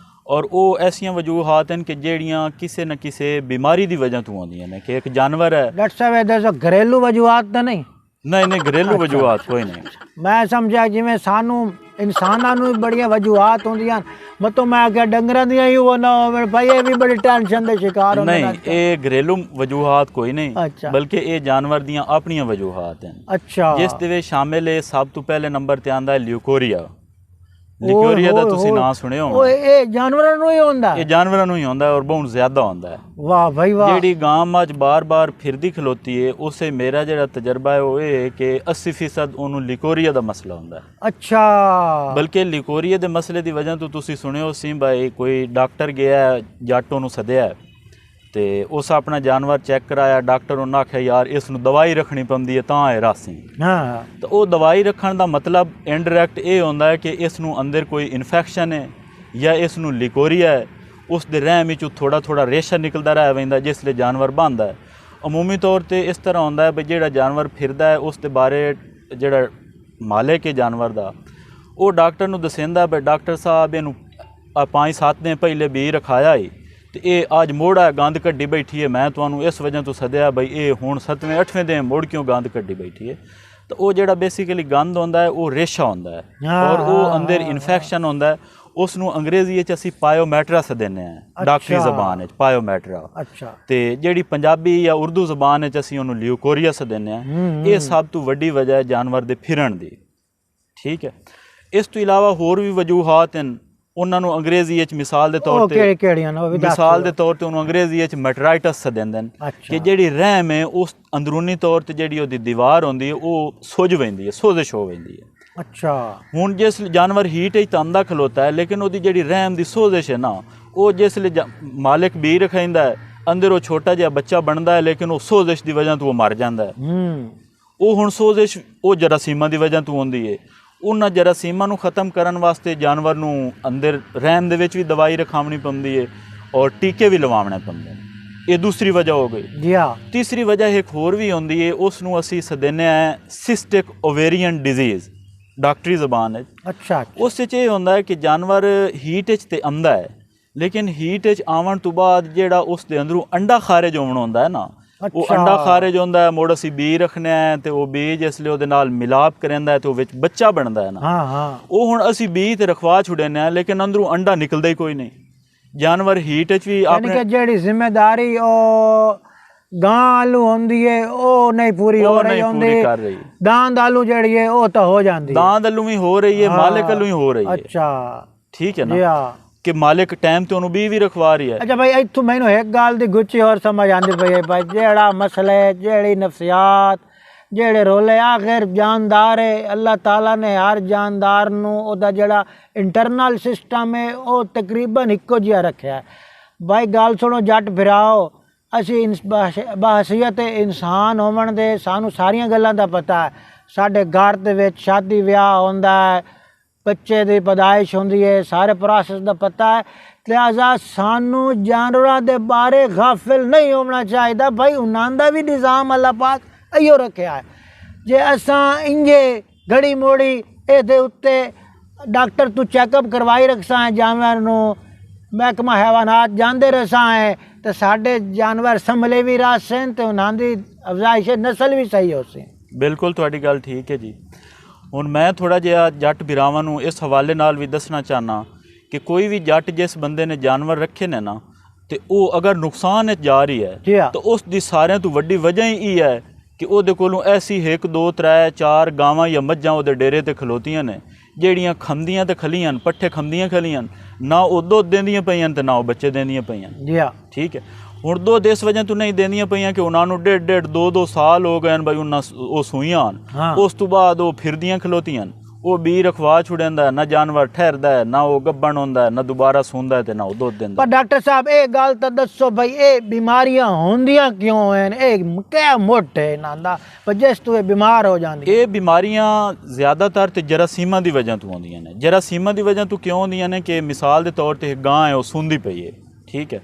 ਔਰ ਉਹ ਐਸੀਆਂ ਵਜੂਹਾਤ ਹਨ ਕਿ ਜਿਹੜੀਆਂ ਕਿਸੇ ਨਾ ਕਿਸੇ ਬਿਮਾਰੀ ਦੀ ਵਜ੍ਹਾ ਤੋਂ ਆਉਂਦੀਆਂ ਨੇ। ਕਿ ਇੱਕ ਜਾਨਵਰ ਹੈ, डॉक्टर साहब ਇਹਦੇ ਸੋ ਘਰੇਲੂ ਵਜੂਹਾਤ ਤਾਂ ਨਹੀਂ? ਨਹੀਂ ਘਰੇਲੂ ਵਜੂਹਾਤ ਕੋਈ ਨਹੀਂ। ਮੈਂ ਸਮਝਿਆ ਜਿਵੇਂ ਸਾਨੂੰ ਇਨਸਾਨਾਂ ਨੂੰ ਵੀ ਬੜੀਆਂ ਵਜੂਹਾਤ ਹੁੰਦੀਆਂ, ਮਤੋਂ ਮੈਂ ਆਖਿਆ ਡੰਗਰਾਂ ਦੀਆਂ ਹੀ ਉਹ ਨਾ ਹੋਵੇ ਭਾਈ, ਇਹ ਵੀ ਬੜੀ ਟੈਨਸ਼ਨ ਦੇ ਸ਼ਿਕਾਰ ਹੁੰਦੇ ਨਹੀਂ, ਇਹ ਘਰੇਲੂ ਵਜੂਹਾਤ ਕੋਈ ਨਹੀਂ, ਅੱਛਾ। ਬਲਕਿ ਇਹ ਜਾਨਵਰ ਦੀਆਂ ਆਪਣੀਆਂ ਵਜੂਹਾਤ ਹਨ, ਅੱਛਾ। ਜਿਸ ਦੇ ਵਿੱਚ ਸ਼ਾਮਿਲ ਹੈ ਸਭ ਤੋਂ ਪਹਿਲੇ ਨੰਬਰ ਤੇ ਆਂਦਾ ਹੈ ਲਿਊਕੋਰੀਆ। ਲਿਊਕੋਰੀਆ ਦਾ ਤੁਸੀਂ ਨਾਂ ਸੁਣਿਆ ਹੋਣਾ। ਇਹ ਜਾਨਵਰਾਂ ਨੂੰ ਹੀ ਹੁੰਦਾ? ਇਹ ਜਾਨਵਰਾਂ ਨੂੰ ਹੀ ਹੁੰਦਾ ਔਰ ਬਹੁਤ ਜ਼ਿਆਦਾ ਹੁੰਦਾ ਹੈ। ਵਾਹ ਭਾਈ ਵਾਹ। ਜਿਹੜੀ ਗਾਂ ਮੱਝ ਬਾਰ-ਬਾਰ ਫਿਰਦੀ ਖਲੋਤੀ ਹੈ, ਉਸੇ ਮੇਰਾ ਜਿਹੜਾ ਤਜਰਬਾ ਹੈ ਉਹ ਇਹ ਹੈ ਕਿ 80% ਉਹਨੂੰ ਲਿਕੋਰੀਆ ਦਾ ਮਸਲਾ ਹੁੰਦਾ ਹੈ। ਅੱਛਾ। ਬਲਕਿ ਲਿਕੋਰੀਆ ਦੇ ਮਸਲੇ ਦੀ ਵਜ੍ਹਾ ਤੋਂ ਤੁਸੀਂ ਸੁਣਿਓ ਸੀ ਭਾਈ, ਕੋਈ ਡਾਕਟਰ ਗਿਆ, ਜੱਟ ਉਹਨੂੰ ਸੱਦਿਆ ਤੇ ਉਸ ਆਪਣਾ ਜਾਨਵਰ ਚੈੱਕ ਕਰਾਇਆ, ਡਾਕਟਰ ਉਹਨਾਂ ਆਖਿਆ ਯਾਰ ਇਸ ਨੂੰ ਦਵਾਈ ਰੱਖਣੀ ਪੈਂਦੀ ਹੈ ਤਾਂ ਇਹ ਰਾਸੀ। ਹਾਂ। ਤਾਂ ਉਹ ਦਵਾਈ ਰੱਖਣ ਦਾ ਮਤਲਬ ਇਨਡਾਇਰੈਕਟ ਇਹ ਹੁੰਦਾ ਹੈ ਕਿ ਇਸ ਨੂੰ ਅੰਦਰ ਕੋਈ ਇਨਫੈਕਸ਼ਨ ਹੈ ਜਾਂ ਇਸ ਨੂੰ ਲਿਕੋਰੀਆ ਹੈ। ਉਸ ਦੇ ਰਹਿਮ ਵਿੱਚੋਂ ਥੋੜਾ ਥੋੜਾ ਰੇਸ਼ਾ ਨਿਕਲਦਾ ਰਹਿ ਪੈਂਦਾ ਜਿਸ ਲਈ ਜਾਨਵਰ ਬਣਦਾ ਹੈ। ਅਮੂਮੀ ਤੌਰ ਤੇ ਇਸ ਤਰ੍ਹਾਂ ਹੁੰਦਾ ਹੈ ਵੀ ਜਿਹੜਾ ਜਾਨਵਰ ਫਿਰਦਾ ਹੈ ਉਸ ਦੇ ਬਾਰੇ ਜਿਹੜਾ ਮਾਲਿਕ ਹੈ ਜਾਨਵਰ ਦਾ, ਉਹ ਡਾਕਟਰ ਨੂੰ ਦੱਸਦਾ ਵੀ ਡਾਕਟਰ ਸਾਹਿਬ ਇਹਨੂੰ 5-7 ਦਿਨ ਪਹਿਲੇ ਵੀ ਰਖਾਇਆ ਹੈ ਤੇ ਇਹ ਅੱਜ ਮੋੜਾ ਗੰਦ ਕੱਢੀ ਬੈਠੀ ਹੈ, ਮੈਂ ਤੁਹਾਨੂੰ ਇਸ ਵਜ੍ਹਾ ਤੋਂ ਸੱਦਿਆ ਬਈ ਇਹ ਹੁਣ 7ਵੇਂ-8ਵੇਂ ਦਿਨ ਮੁੜ ਕਿਉਂ ਗੰਦ ਕੱਢੀ ਬੈਠੀ ਹੈ। ਤਾਂ ਉਹ ਜਿਹੜਾ ਬੇਸਿਕਲੀ ਗੰਦ ਹੁੰਦਾ ਹੈ ਉਹ ਰੇਸ਼ਾ ਹੁੰਦਾ ਹੈ ਔਰ ਉਹ ਅੰਦਰ ਇਨਫੈਕਸ਼ਨ ਹੁੰਦਾ ਹੈ। ਉਸ ਨੂੰ ਅੰਗਰੇਜ਼ੀ ਵਿੱਚ ਅਸੀਂ ਪਾਇਓਮੈਟਰਾ ਸਦਿੰਦੇ ਹਾਂ, ਡਾਕਟਰੀ ਜ਼ਬਾਨ ਵਿੱਚ ਪਾਇਓਮੈਟਰਾ। ਅੱਛਾ। ਤੇ ਜਿਹੜੀ ਪੰਜਾਬੀ ਜਾਂ ਉਰਦੂ ਜ਼ਬਾਨ ਵਿੱਚ ਅਸੀਂ ਉਹਨੂੰ ਲਿਊਕੋਰੀਆ ਸਦਿੰਦੇ ਹਾਂ। ਇਹ ਸਭ ਤੋਂ ਵੱਡੀ ਵਜ੍ਹਾ ਹੈ ਜਾਨਵਰ ਦੇ ਫਿਰਨ ਦੀ। ਠੀਕ ਹੈ। ਇਸ ਤੋਂ ਇਲਾਵਾ ਹੋਰ ਵੀ ਵਜੂਹਾਤ ਹਨ, ਉਹਨਾਂ ਨੂੰ ਅੰਗਰੇਜ਼ੀ ਵਿੱਚ ਮਿਸਾਲ ਦੇ ਤੌਰ ਤੇ ਉਹਨੂੰ ਅੰਗਰੇਜ਼ੀ ਵਿੱਚ ਮੈਟਰਾਈਟਸ ਸਦਿੰਦੇ ਨੇ ਕਿ ਜਿਹੜੀ ਰਹਿਮ ਹੈ ਉਸ ਅੰਦਰੂਨੀ ਤੌਰ ਤੇ ਜਿਹੜੀ ਉਹਦੀ ਦੀਵਾਰ ਹੁੰਦੀ ਹੈ ਉਹ ਸੁੱਜ ਪੈਂਦੀ ਹੈ, ਸੋਜ਼ਿਸ਼ ਹੋ ਪੈਂਦੀ ਹੈ। ਅੱਛਾ। ਹੁਣ ਜਿਸ ਜਾਨਵਰ ਹੀਟ ਵਿੱਚ ਤੰਦਾ ਖਲੋਤਾ ਹੈ ਲੇਕਿਨ ਉਹਦੀ ਜਿਹੜੀ ਰਹਿਮ ਦੀ ਸੋਜ਼ਿਸ਼ ਹੈ ਨਾ, ਉਹ ਜਿਸ ਲਈ ਮਾਲਿਕ ਬੀ ਰਖਾਇੰਦਾ ਹੈ ਅੰਦਰ ਉਹ ਛੋਟਾ ਜਿਹਾ ਬੱਚਾ ਬਣਦਾ ਹੈ ਲੇਕਿਨ ਉਹ ਸੋਜ਼ਿਸ਼ ਦੀ ਵਜ੍ਹਾ ਤੋਂ ਉਹ ਮਰ ਜਾਂਦਾ ਹੈ। ਉਹ ਹੁਣ ਸੋਜ਼ਿਸ਼ ਉਹ ਜਰਾਸੀਮਾਂ ਦੀ ਵਜ੍ਹਾ ਤੋਂ ਹੁੰਦੀ ਹੈ। ਉਹਨਾਂ ਜਰਾਸੀਮਾਂ ਨੂੰ ਖ਼ਤਮ ਕਰਨ ਵਾਸਤੇ ਜਾਨਵਰ ਨੂੰ ਅੰਦਰ ਰਹਿਮ ਦੇ ਵਿੱਚ ਵੀ ਦਵਾਈ ਰਖਾਉਣੀ ਪੈਂਦੀ ਹੈ ਔਰ ਟੀਕੇ ਵੀ ਲਵਾਉਣੇ ਪੈਂਦੇ ਨੇ। ਇਹ ਦੂਸਰੀ ਵਜ੍ਹਾ ਹੋ ਗਈ। ਜੀ ਹਾਂ। ਤੀਸਰੀ ਵਜ੍ਹਾ ਇੱਕ ਹੋਰ ਵੀ ਹੁੰਦੀ ਹੈ, ਉਸ ਨੂੰ ਅਸੀਂ ਸਦਿੰਦੇ ਹਾਂ ਸਿਸਟਿਕ ਓਵੇਰੀਅਨ ਡਿਜ਼ੀਜ਼ ਡਾਕਟਰੀ ਜ਼ਬਾਨ ਹੈ। ਅੱਛਾ। ਉਸ ਵਿੱਚ ਇਹ ਹੁੰਦਾ ਹੈ ਕਿ ਜਾਨਵਰ ਹੀਟ ਵਿੱਚ ਤੇ ਆਉਂਦਾ ਹੈ ਲੇਕਿਨ ਹੀਟ ਵਿੱਚ ਆਉਣ ਤੋਂ ਬਾਅਦ ਜਿਹੜਾ ਉਸ ਦੇ ਅੰਦਰੋਂ ਅੰਡਾ ਖਾਰਿਜ ਹੋਣਾ ਹੁੰਦਾ ਹੈ ਨਾ, ਉਹ ਅੰਡਾ ਖਾਰਿਜ ਹੁੰਦਾ ਹੈ। ਮੁੜ ਅਸੀਂ ਬੀਜ ਰੱਖਣਾ ਹੈ ਤੇ ਉਹ ਬੀਜ ਇਸ ਲਈ ਉਹਦੇ ਨਾਲ ਮਿਲਾਪ ਕਰਦਾ ਹੈ ਤੇ ਉਹ ਵਿੱਚ ਬੱਚਾ ਬਣਦਾ ਹੈ ਨਾ। ਉਹ ਹੁਣ ਅਸੀਂ ਬੀਜ ਤੇ ਰਖਵਾ ਛੁੜਨੇ ਆ ਲੇਕਿਨ ਅੰਦਰੋਂ ਅੰਡਾ ਨਿਕਲਦਾ ਹੀ ਕੋਈ ਨਹੀਂ। ਜਾਨਵਰ ਹੀਟ ਵਿੱਚ ਵੀ ਆਪਣੇ ਜਿਹੜੀ ਜ਼ਿੰਮੇਦਾਰੀ ਉਹ ਗਾਂ ਆਲੂ ਹੁੰਦੀ ਹੈ ਉਹ ਨਹੀਂ ਪੂਰੀ ਹੋ ਰਹੀ ਹੁੰਦੀ, ਦਾਂਦ ਆਲੂ ਜਿਹੜੀ ਹੈ ਉਹ ਤਾਂ ਹੋ ਜਾਂਦੀ, ਦਾਂਦ ਆਲੂ ਵੀ ਹੋ ਰਹੀ ਹੈ, ਮਾਲਿਕ ਆਲੂ ਹੀ ਹੋ ਰਹੀ ਹੈ। ਅੱਛਾ। ਠੀਕ ਹੈ ਨਾ ਕਿ ਮਾਲਿਕ ਟਾਈਮ ਤੇ ਉਹਨੂੰ ਵੀ ਰਖਵਾ ਰਹੀ ਹੈ। ਅੱਛਾ ਭਾਈ, ਇੱਥੋਂ ਮੈਨੂੰ ਇੱਕ ਗੱਲ ਦੀ ਗੁੱਚੀ ਹੋਰ ਸਮਝ ਆਉਂਦੀ ਪਈ ਹੈ ਭਾਈ, ਜਿਹੜਾ ਮਸਲੇ ਜਿਹੜੀ ਨਫਸੀਆਤ ਜਿਹੜੇ ਰੋਲੇ ਆਖਿਰ ਜਾਨਦਾਰ ਹੈ, ਅੱਲਾਹ ਤਾਲਾ ਨੇ ਹਰ ਜਾਨਦਾਰ ਨੂੰ ਉਹਦਾ ਜਿਹੜਾ ਇੰਟਰਨਲ ਸਿਸਟਮ ਹੈ ਉਹ ਤਕਰੀਬਨ ਇੱਕੋ ਜਿਹਾ ਰੱਖਿਆ ਹੈ। ਭਾਈ ਗੱਲ ਸੁਣੋ ਜੱਟ ਫਿਰਾਓ, ਅਸੀਂ ਬਹਸੀਅਤ ਇਨਸਾਨ ਹੋਵਣ ਦੇ ਸਾਨੂੰ ਸਾਰੀਆਂ ਗੱਲਾਂ ਦਾ ਪਤਾ ਹੈ। ਸਾਡੇ ਘਰ ਦੇ ਵਿੱਚ ਸ਼ਾਦੀ ਵਿਆਹ ਹੁੰਦਾ ਹੈ, ਬੱਚੇ ਦੀ ਪੈਦਾਇਸ਼ ਹੁੰਦੀ ਹੈ, ਸਾਰੇ ਪ੍ਰੋਸੈਸ ਦਾ ਪਤਾ ਹੈ। ਲਿਹਾਜ਼ਾ ਸਾਨੂੰ ਜਾਨਵਰਾਂ ਦੇ ਬਾਰੇ ਗਾਫਿਲ ਨਹੀਂ ਹੋਣਾ ਚਾਹੀਦਾ ਭਾਈ, ਉਹਨਾਂ ਦਾ ਵੀ ਨਿਜ਼ਾਮ ਅੱਲਾਹ ਪਾਕ ਇਹੋ ਰੱਖਿਆ ਹੈ। ਜੇ ਅਸਾਂ ਇੰਜੇ ਘੜੀ ਮੋੜੀ ਇਹਦੇ ਉੱਤੇ ਡਾਕਟਰ ਤੂੰ ਚੈੱਕਅਪ ਕਰਵਾਈ ਰੱਖਸਾਂ ਜਾਨਵਰ ਨੂੰ, ਮਹਿਕਮਾ ਹੈਵਾਨਾਤ ਜਾਂਦੇ ਰਸਾਂ ਹੈ ਤੇ ਸਾਡੇ ਜਾਨਵਰ ਸੰਭਲੇ ਵੀ ਰਾਸਨ ਤੇ ਉਹਨਾਂ ਦੀ ਅਫਜ਼ਾਇਸ਼ ਨਸਲ ਵੀ ਸਹੀ ਹੋ ਸੀ। ਬਿਲਕੁਲ ਤੁਹਾਡੀ ਗੱਲ ਠੀਕ ਹੈ ਜੀ। ਹੁਣ ਮੈਂ ਥੋੜਾ ਜਿਹਾ ਜੱਟ ਭਰਾਵਾਂ ਨੂੰ ਇਸ ਹਵਾਲੇ ਨਾਲ ਵੀ ਦੱਸਣਾ ਚਾਹਨਾ ਕਿ ਕੋਈ ਵੀ ਜੱਟ ਜਿਸ ਬੰਦੇ ਨੇ ਜਾਨਵਰ ਰੱਖੇ ਨੇ ਨਾ ਤੇ ਉਹ ਅਗਰ ਨੁਕਸਾਨ ਵਿੱਚ ਜਾ ਰਹੀ ਹੈ ਤਾਂ ਉਸ ਦੀ ਸਾਰਿਆਂ ਤੋਂ ਵੱਡੀ ਵਜ੍ਹਾ ਹੀ ਇਹ ਹੈ ਕਿ ਉਹਦੇ ਕੋਲੋਂ ਐਸੀ 1 2 3 4 ਗਾਵਾਂ ਜਾਂ ਮੱਝਾਂ ਉਹਦੇ ਡੇਰੇ ਤੇ ਖਲੋਤੀਆਂ ਨੇ ਜਿਹੜੀਆਂ ਖੰਦੀਆਂ ਤੇ ਖਲੀਆਂ ਪੱਠੇ ਖੰਦੀਆਂ ਖਲੀਆਂ, ਨਾ ਉਹ ਦੁੱਧ ਦਿੰਦੀਆਂ ਪਈਆਂ ਤੇ ਨਾ ਉਹ ਬੱਚੇ ਦਿੰਦੀਆਂ ਪਈਆਂ। ਠੀਕ ਹੈ। ਹੁਣ ਦੁੱਧ ਇਸ ਵਜ੍ਹਾ ਤੋਂ ਨਹੀਂ ਦਿੰਦੀਆਂ ਪਈਆਂ ਕਿ ਉਹਨਾਂ ਨੂੰ 1.5 2 ਸਾਲ ਹੋ ਗਏ ਬਈ ਉਹਨਾਂ ਉਹ ਸੂਈਆਂ ਹਨ, ਉਸ ਤੋਂ ਬਾਅਦ ਉਹ ਫਿਰਦੀਆਂ ਖਲੋਤੀਆਂ, ਉਹ ਬੀ ਰਖਵਾ ਛੁੜਦਾ, ਨਾ ਜਾਨਵਰ ਠਹਿਰਦਾ ਹੈ, ਨਾ ਉਹ ਗੱਭਣ ਹੁੰਦਾ, ਨਾ ਦੁਬਾਰਾ ਸੌਂਦਾ ਤੇ ਨਾ ਉਹ ਦੁੱਧ ਦਿੰਦਾ। ਪਰ ਡਾਕਟਰ ਸਾਹਿਬ ਇਹ ਗੱਲ ਤਾਂ ਦੱਸੋ ਬਈ ਇਹ ਬਿਮਾਰੀਆਂ ਹੁੰਦੀਆਂ ਕਿਉਂ ਹਨ? ਇਹ ਕਿਆ ਮੁੱਢ ਹੈ ਇਹਨਾਂ ਦਾ ਜਿਸ ਤੋਂ ਇਹ ਬਿਮਾਰ ਹੋ ਜਾਂਦੀ? ਇਹ ਬਿਮਾਰੀਆਂ ਜ਼ਿਆਦਾਤਰ ਤੇ ਜਰਾਸੀਮਾਂ ਦੀ ਵਜ੍ਹਾ ਤੋਂ ਆਉਂਦੀਆਂ ਨੇ। ਜਰਾਸੀਮਾਂ ਦੀ ਵਜ੍ਹਾ ਤੋਂ ਕਿਉਂ ਆਉਂਦੀਆਂ ਨੇ ਕਿ ਮਿਸਾਲ ਦੇ ਤੌਰ ਤੇ ਗਾਂ ਹੈ ਉਹ ਸੂੰਦੀ ਪਈ ਹੈ, ਠੀਕ ਹੈ,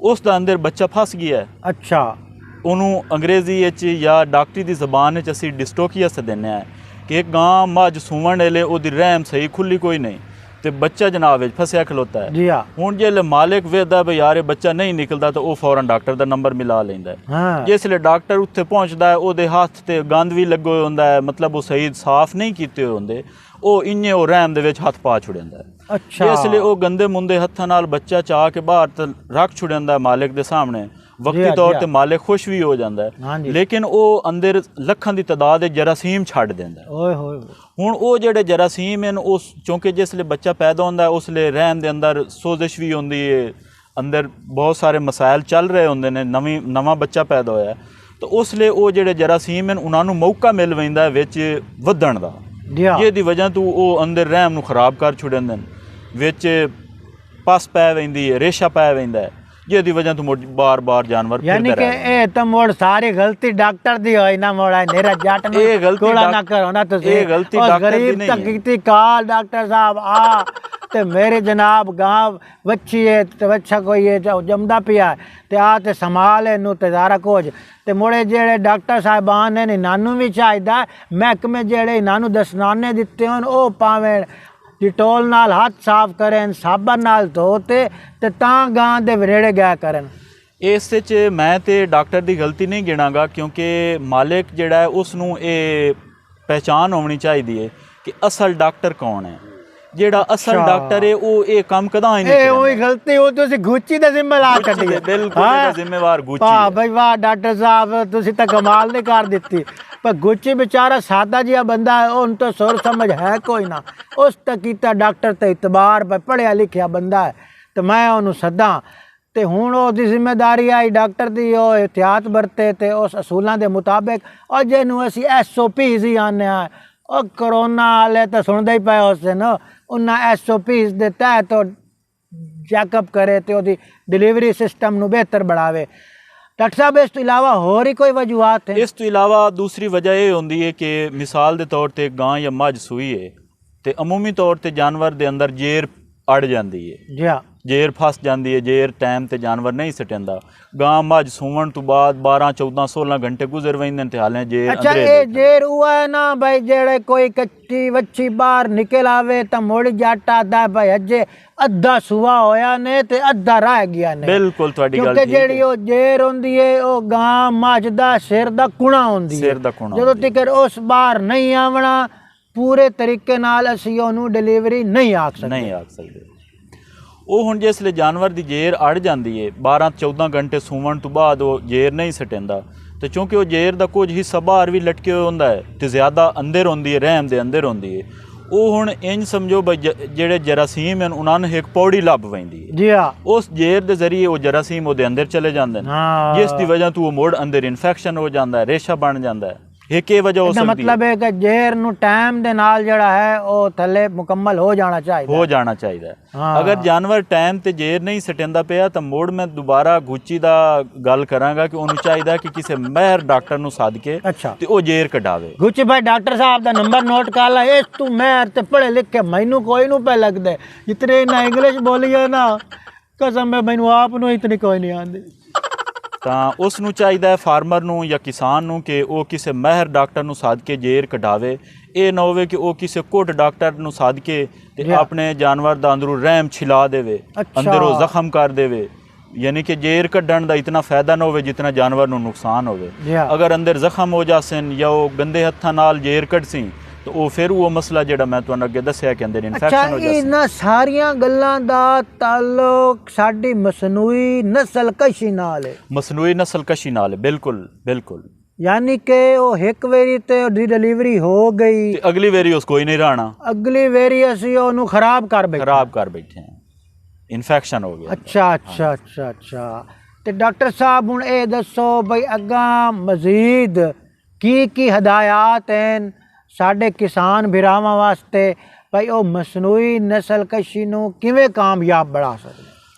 ਉਸ ਦਾ ਅੰਦਰ ਬੱਚਾ ਫਸ ਗਿਆ ਹੈ। ਅੱਛਾ ਉਹਨੂੰ ਅੰਗਰੇਜ਼ੀ ਵਿੱਚ ਜਾਂ ਡਾਕਟਰੀ ਦੀ ਜ਼ਬਾਨ ਵਿੱਚ ਅਸੀਂ ਡਿਸਟੋਕੀਅਸ ਦਿੰਦੇ ਹਾਂ ਕਿ ਇੱਕ ਗਾਂ ਮੱਝ ਸੂਵਣ ਵੇਲੇ ਉਹਦੀ ਰਹਿਮ ਸਹੀ ਖੁੱਲੀ ਕੋਈ ਨਹੀਂ ਤੇ ਬੱਚਾ ਜਨਾਬ ਵਿੱਚ ਫਸਿਆ ਖਲੋਤਾ ਹੈ। ਜੀ ਹਾਂ ਹੁਣ ਜੇ ਮਾਲਿਕ ਵੇਖਦਾ ਵੀ ਯਾਰ ਇਹ ਬੱਚਾ ਨਹੀਂ ਨਿਕਲਦਾ ਤਾਂ ਉਹ ਫੌਰਨ ਡਾਕਟਰ ਦਾ ਨੰਬਰ ਮਿਲਾ ਲੈਂਦਾ ਹੈ। ਹਾਂ ਜਿਸ ਵੇਲੇ ਡਾਕਟਰ ਉੱਥੇ ਪਹੁੰਚਦਾ ਹੈ ਉਹਦੇ ਹੱਥ ਤੇ ਗੰਦ ਵੀ ਲੱਗੇ ਹੋਏ ਹੁੰਦਾ ਹੈ, ਮਤਲਬ ਉਹ ਸਹੀ ਸਾਫ਼ ਨਹੀਂ ਕੀਤੇ ਹੋਏ ਹੁੰਦੇ, ਉਹ ਇੰਨੇ ਉਹ ਰਹਿਮ ਦੇ ਵਿੱਚ ਹੱਥ ਪਾ ਛੁੜਿੰਦਾ ਹੈ। ਅੱਛਾ ਇਸ ਲਈ ਉਹ ਗੰਦੇ ਮੁੰਦੇ ਹੱਥਾਂ ਨਾਲ ਬੱਚਾ ਚਾਹ ਕੇ ਬਾਹਰ ਤੇ ਰੱਖ ਛੁੜਿੰਦਾ ਹੈ ਮਾਲਿਕ ਦੇ ਸਾਹਮਣੇ। ਵਕਤੀ ਤੌਰ ਤੇ ਮਾਲਿਕ ਖੁਸ਼ ਵੀ ਹੋ ਜਾਂਦਾ ਹੈ, ਹਾਂਜੀ। ਲੇਕਿਨ ਉਹ ਅੰਦਰ ਲੱਖਾਂ ਦੀ ਤਾਦਾਦ ਦੇ ਜਰਾਸੀਮ ਛੱਡ ਦਿੰਦਾ ਹੈ। ਓਏ ਹੋਏ ਹੁਣ ਉਹ ਜਿਹੜੇ ਜਰਾਸੀਮ ਹਨ ਉਸ ਕਿਉਂਕਿ ਜਿਸ ਵੇਲੇ ਬੱਚਾ ਪੈਦਾ ਹੁੰਦਾ ਹੈ ਉਸ ਵੇਲੇ ਰਹਿਮ ਦੇ ਅੰਦਰ ਸੋਜ਼ਿਸ਼ ਵੀ ਹੁੰਦੀ ਹੈ, ਅੰਦਰ ਬਹੁਤ ਸਾਰੇ ਮਸਾਇਲ ਚੱਲ ਰਹੇ ਹੁੰਦੇ ਨੇ, ਨਵਾਂ ਬੱਚਾ ਪੈਦਾ ਹੋਇਆ ਤਾਂ ਉਸ ਵੇਲੇ ਉਹ ਜਿਹੜੇ ਜਰਾਸੀਮ ਹਨ ਉਹਨਾਂ ਨੂੰ ਮੌਕਾ ਮਿਲ ਪੈਂਦਾ ਹੈ ਵਿੱਚ ਵਧਣ ਦਾ, ਜੀ ਹਾਂ ਜਿਹਦੀ ਵਜ੍ਹਾ ਤੋਂ ਉਹ ਅੰਦਰ ਰਹਿਮ ਨੂੰ ਖਰਾਬ ਕਰ ਛੁੜਦੇ ਨੇ, ਵਿੱਚ ਪਸ ਪੈ ਪੈਂਦੀ ਹੈ, ਰੇਸ਼ਾ ਪੈ ਪੈਂਦਾ ਹੈ, ਜਿਹਦੀ ਵਜ੍ਹਾ ਤੋਂ ਬਾਰ-ਬਾਰ ਜਾਨਵਰ यानी ਫਿਰਦੇ कि ਰਹਿੰਦੇ। ये तो मोड़ सारी गलती डॉक्टर दी होई ना मोड़ा मेरा जट नु ये गलती कोड़ा ना डॉक- करो ना तुसी ये गलती उस डॉक्टर दी गरीब नहीं तक है। कीती काल डॉक्टर साहब आ ते मेरे जनाब गांव बच्ची है ते बच्चा कोई है जो जमदा पिया है ते आ ते संभाल इनू ते सारा कुछ ते मोड़े जेड़े डॉक्टर साहिबान ने इनानू भी चाहिदा महकमे जेड़े इनानू दसनाने दिते होन ओ पावें डिटोल नाल हाथ साफ करें साबन नाल धोते ते तां गां दे वरेड़े गया करन। ਇਸ 'ਚ ਮੈਂ ਤੇ ਡਾਕਟਰ ਦੀ ਗਲਤੀ ਨਹੀਂ ਗਿਣਾਂਗਾ ਕਿਉਂਕਿ ਮਾਲਿਕ ਜਿਹੜਾ ਹੈ ਉਸ ਨੂੰ ਇਹ ਪਹਿਚਾਣ ਹੋਣੀ ਚਾਹੀਦੀ ਹੈ ਕਿ ਅਸਲ ਡਾਕਟਰ ਕੌਣ ਹੈ। ਜਿਹੜਾ ਅਸਲ ਅੱਛਾ। ਡਾਕਟਰ ਹੈ ਉਹ ਇਹ ਕੰਮ ਕਦਾਂ ਹੀ ਨਹੀਂ ਇਹ ਉਹੀ ਗਲਤੀ ਉਹ ਤੁਸੀਂ ਗੁੱਚੀ ਦੇ ਜ਼ਿੰਮੇ ਲਾ ਕੱਢੀ ਹੈ। ਬਿਲਕੁਲ ਇਹਦਾ ਜ਼ਿੰਮੇਵਾਰ ਗੁੱਚੀ ਵਾਹ ਹੈ। ਬਈ ਵਾਹ ਡਾਕਟਰ ਸਾਹਿਬ ਤੁਸੀਂ ਤਾਂ ਕਮਾਲ ਨਹੀਂ ਕਰ ਦਿੱਤੀ। ਪਰ ਗੁੱਚੀ ਵਿਚਾਰਾ ਸਾਦਾ ਜਿਹਾ ਬੰਦਾ ਹੈ, ਉਹਨੂੰ ਤਾਂ ਸੁਰ ਸਮਝ ਹੈ ਕੋਈ ਨਾ, ਉਸ ਤੱਕ ਕੀਤਾ ਡਾਕਟਰ ਤੇ ਇਤਬਾਰ ਪੜ੍ਹਿਆ ਲਿਖਿਆ ਬੰਦਾ ਹੈ ਤੇ ਮੈਂ ਉਹਨੂੰ ਸੱਦਾਂ ਤੇ ਹੁਣ ਉਹਦੀ ਜ਼ਿੰਮੇਵਾਰੀ ਆਈ ਡਾਕਟਰ ਦੀ ਉਹ ਇhtiyat ਵਰਤੇ ਤੇ ਉਸ ਅਸੂਲਾਂ ਦੇ ਮੁਤਾਬਿਕ ਉਹ ਜਿਹਨੂੰ ਅਸੀਂ SOPs ਹੀ ਆਨੇ ਆ ਉਹ ਕਰੋਨਾ ਵਾਲੇ ਤਾਂ ਸੁਣਦੇ ਹੀ ਪਏ ਉਸ ਦਿਨ ਉਹਨਾਂ SOPs ਦੇ ਤਹਿਤ ਉਹ ਚੈੱਕਅਪ करे ਤੇ ਉਹਦੀ ਡਿਲੀਵਰੀ ਸਿਸਟਮ ਨੂੰ ਬਿਹਤਰ ਬਣਾਵੇ। ਡਾਕਟਰ ਸਾਹਿਬ ਇਸ ਤੋਂ ਇਲਾਵਾ ਹੋਰ ਹੀ ਕੋਈ ਵਜੂਹਾਤ ਹੈ? ਇਸ ਤੋਂ ਇਲਾਵਾ ਦੂਸਰੀ ਵਜ੍ਹਾ ਇਹ ਹੁੰਦੀ ਹੈ ਕਿ ਮਿਸਾਲ ਦੇ ਤੌਰ ਤੇ ਗਾਂ ਜਾਂ ਮੱਝ ਸੂਈ ਹੈ ਤੇ ਅਮੂਮੀ ਤੌਰ ਤੇ ਜਾਨਵਰ ਦੇ ਅੰਦਰ ਜ਼ੇਰ ਅੜ ਜਾਂਦੀ ਹੈ, ਜੀ ਹਾਂ ਜ਼ੇਰ ਫਸ ਜਾਂਦੀ ਹੈ, ਜ਼ੇਰ ਟਾਈਮ ਤੇ ਜਾਨਵਰ ਨਹੀਂ ਸਟਿੰਦਾ। ਗਾਂ ਮੱਝ ਸੂਵਣ ਤੋਂ ਬਾਅਦ 12 14 16 ਘੰਟੇ ਗੁਜ਼ਰ ਵੈਂਦੇ ਨੇ ਤੇ ਹਾਲੇ ਜ਼ੇਰ अच्छा ਅੰਦਰੇ ये ਬੈਠਾ। जेर हुआ है ना भाई जेड़े कोई कच्ची वच्ची बाहर निकल आवे तो मुड़ जट आदा भाई अजे अद्धा सुआ होया ने ते अद्धा रह गया ने। ਬਿਲਕੁਲ ਤੁਹਾਡੀ ਗੱਲ क्योंकि ਠੀਕ जेड़ी ਹੈ। ओ जेर होंदी है ओ गां मझ दा सिर दा कुणा होंदी है। ਸਿਰ ਦਾ ਕੋਣਾ ਜਦੋਂ ਤੱਕ ਉਸ ਬਾਹਰ ਨਹੀਂ ਆਵਣਾ ਪੂਰੇ ਤਰੀਕੇ ਨਾਲ ਅਸੀਂ ਉਹਨੂੰ ਡਿਲੀਵਰੀ ਨਹੀਂ ਆਖ ਸਕਦੇ। ਨਹੀਂ ਆਖ ਸਕਦੇ। ਉਹ ਹੁਣ ਜਿਸ ਵੇਲੇ ਜਾਨਵਰ ਦੀ ਜ਼ੇਰ ਅੜ ਜਾਂਦੀ ਹੈ 12 14 ਘੰਟੇ ਸੂਵਣ ਤੋਂ ਬਾਅਦ ਉਹ ਜ਼ੇਰ ਨਹੀਂ ਸਟਿੰਦਾ ਤੇ ਕਿਉਂਕਿ ਉਹ ਜ਼ੇਰ ਦਾ ਕੁਝ ਹਿੱਸਾ ਬਾਹਰ ਵੀ ਲਟਕੇ ਹੋਇਆ ਹੁੰਦਾ ਹੈ ਤੇ ਜ਼ਿਆਦਾ ਅੰਦਰ ਹੁੰਦੀ ਹੈ, ਰਹਿਮ ਦੇ ਅੰਦਰ ਹੁੰਦੀ ਹੈ। ਉਹ ਹੁਣ ਇੰਜ ਸਮਝੋ ਬਈ ਜਿਹੜੇ ਜਰਾਸੀਮ ਹਨ ਉਹਨਾਂ ਨੂੰ ਇੱਕ ਪੌੜੀ ਲੱਭ ਪੈਂਦੀ ਹੈ। ਜੀ ਹਾਂ ਉਸ ਜ਼ੇਰ ਦੇ ਜ਼ਰੀਏ ਉਹ ਜਰਾਸੀਮ ਉਹਦੇ ਅੰਦਰ ਚਲੇ ਜਾਂਦੇ ਨੇ, ਹਾਂ ਜਿਸ ਦੀ ਵਜ੍ਹਾ ਤੋਂ ਉਹ ਮੁੜ ਅੰਦਰ ਇਨਫੈਕਸ਼ਨ ਹੋ ਜਾਂਦਾ ਹੈ, ਰੇਸ਼ਾ ਬਣ ਜਾਂਦਾ ਹੈ। ਇੱਕ ਇਹ ਵਜ੍ਹਾ ਹੋ ਇਹਦਾ ਸਕਦੀ ਮਤਲਬ ਹੈ, ਹੈ ਕਿ ਜ਼ੇਰ ਨੂੰ ਟਾਈਮ ਦੇ ਨਾਲ ਜਿਹੜਾ ਹੈ ਉਹ ਥੱਲੇ ਮੁਕੰਮਲ ਹੋ ਜਾਣਾ ਚਾਹੀਦਾ। ਹੋ ਜਾਣਾ ਚਾਹੀਦਾ ਹੈ। ਹਾਂ। ਅਗਰ ਜਾਨਵਰ ਟਾਈਮ ਤੇ ਜ਼ੇਰ ਨਹੀਂ ਸਟਿੰਦਾ ਪਿਆ ਤਾਂ ਮੁੜ ਮੈਂ ਦੁਬਾਰਾ ਗੁੱਚੀ ਦਾ ਗੱਲ ਕਰਾਂਗਾ ਕਿ ਉਹਨੂੰ ਚਾਹੀਦਾ ਕਿ ਕਿਸੇ ਮਾਹਿਰ ਡਾਕਟਰ ਨੂੰ ਸੱਦ ਕੇ ਅੱਛਾ ਤੇ ਉਹ ਜ਼ੇਰ ਕਢਾਵੇ। ਗੁੱਚੀ ਭਾਈ ਡਾਕਟਰ ਸਾਹਿਬ ਦਾ ਨੰਬਰ ਨੋਟ ਕਰ ਲੈ। ਇਸ ਤੂੰ ਮੈਂ ਤੇ ਪੜ੍ਹੇ ਲਿਖੇ ਮੈਨੂੰ ਕੋਈ ਨੂੰ ਪੈ ਲੱਗਦਾ ਜਿਤਨੇ ਨਾ ਇੰਗਲਿਸ਼ ਬੋਲੀਏ ਨਾ ਕਸਮ ਹੈ ਮੈਨੂੰ ਆਪ ਨੂੰ ਇਤਨੀ ਕੋਈ ਨਹੀਂ ਆਉਂਦੀ। ਤਾਂ ਉਸ ਨੂੰ ਚਾਹੀਦਾ ਹੈ ਫਾਰਮਰ ਨੂੰ ਜਾਂ ਕਿਸਾਨ ਨੂੰ ਕਿ ਉਹ ਕਿਸੇ ਮਾਹਿਰ ਡਾਕਟਰ ਨੂੰ ਸੱਦ ਕੇ ਜ਼ੇਰ ਕਢਾਵੇ। ਇਹ ਨਾ ਹੋਵੇ ਕਿ ਉਹ ਕਿਸੇ ਕੁੱਟ ਡਾਕਟਰ ਨੂੰ ਸੱਦ ਕੇ ਤੇ ਆਪਣੇ ਜਾਨਵਰ ਦਾ ਅੰਦਰੋਂ ਰਹਿਮ ਛਿਲਾ ਦੇਵੇ, ਅੰਦਰੋਂ ਜ਼ਖਮ ਕਰ ਦੇਵੇ। यानी कि जेर कढ़ण का इतना फायदा ना हो जितना जानवर ਨੂੰ नुकसान होवे। अगर अंदर जख्म हो जासन या वो गंदे हत्थां नाल जेर कढ़सी तो वो फिर वो मसला ਜਿਹੜਾ ਮੈਂ ਤੁਹਾਨੂੰ ਅੱਗੇ ਦੱਸਿਆ ਕਿ ਅੰਦਰ ਇਨਫੈਕਸ਼ਨ ਹੋ ਜਾਂਦਾ। ਇਹਨਾਂ ਸਾਰੀਆਂ ਗੱਲਾਂ ਦਾ ਤਾਲੁਕ ਸਾਡੀ ਮਸਨੂਈ ਨਸਲਕਸ਼ੀ ਨਾਲ ਹੈ। ਮਸਨੂਈ ਨਸਲਕਸ਼ੀ ਨਾਲ ਬਿਲਕੁਲ ਬਿਲकुल। यानी कि वो एक वेरी ते दी डिलीवरी हो गई ਤੇ ਅਗਲੀ ਵਾਰੀ ਉਸ ਕੋਈ ਨਹੀਂ ਰਹਿਣਾ, अगली वेरी ਅਸੀਂ ਉਹਨੂੰ ਖਰਾਬ ਕਰ ਬੈਠੇ। ਖਰਾਬ ਕਰ ਬੈਠੇ ਹਾਂ, ਇਨਫੈਕਸ਼ਨ ਹੋ ਗਿਆ। ਅੱਛਾ ਤੇ ਡਾਕਟਰ ਸਾਹਿਬ ਹੁਣ ਇਹ ਦੱਸੋ ਬਈ ਅੱਗਾ ਮਜ਼ੀਦ ਕੀ ਹਦਾਇਤ ਹਨ ਸਾਡੇ ਕਿਸਾਨ ਭਰਾਵਾਂ ਵਾਸਤੇ ਭਾਈ ਉਹ ਮਸਨੂਈ ਨਸਲਕਸ਼ੀ ਨੂੰ ਕਿਵੇਂ ਕਾਮਯਾਬ ਬਣਾ ਸਕਦੇ?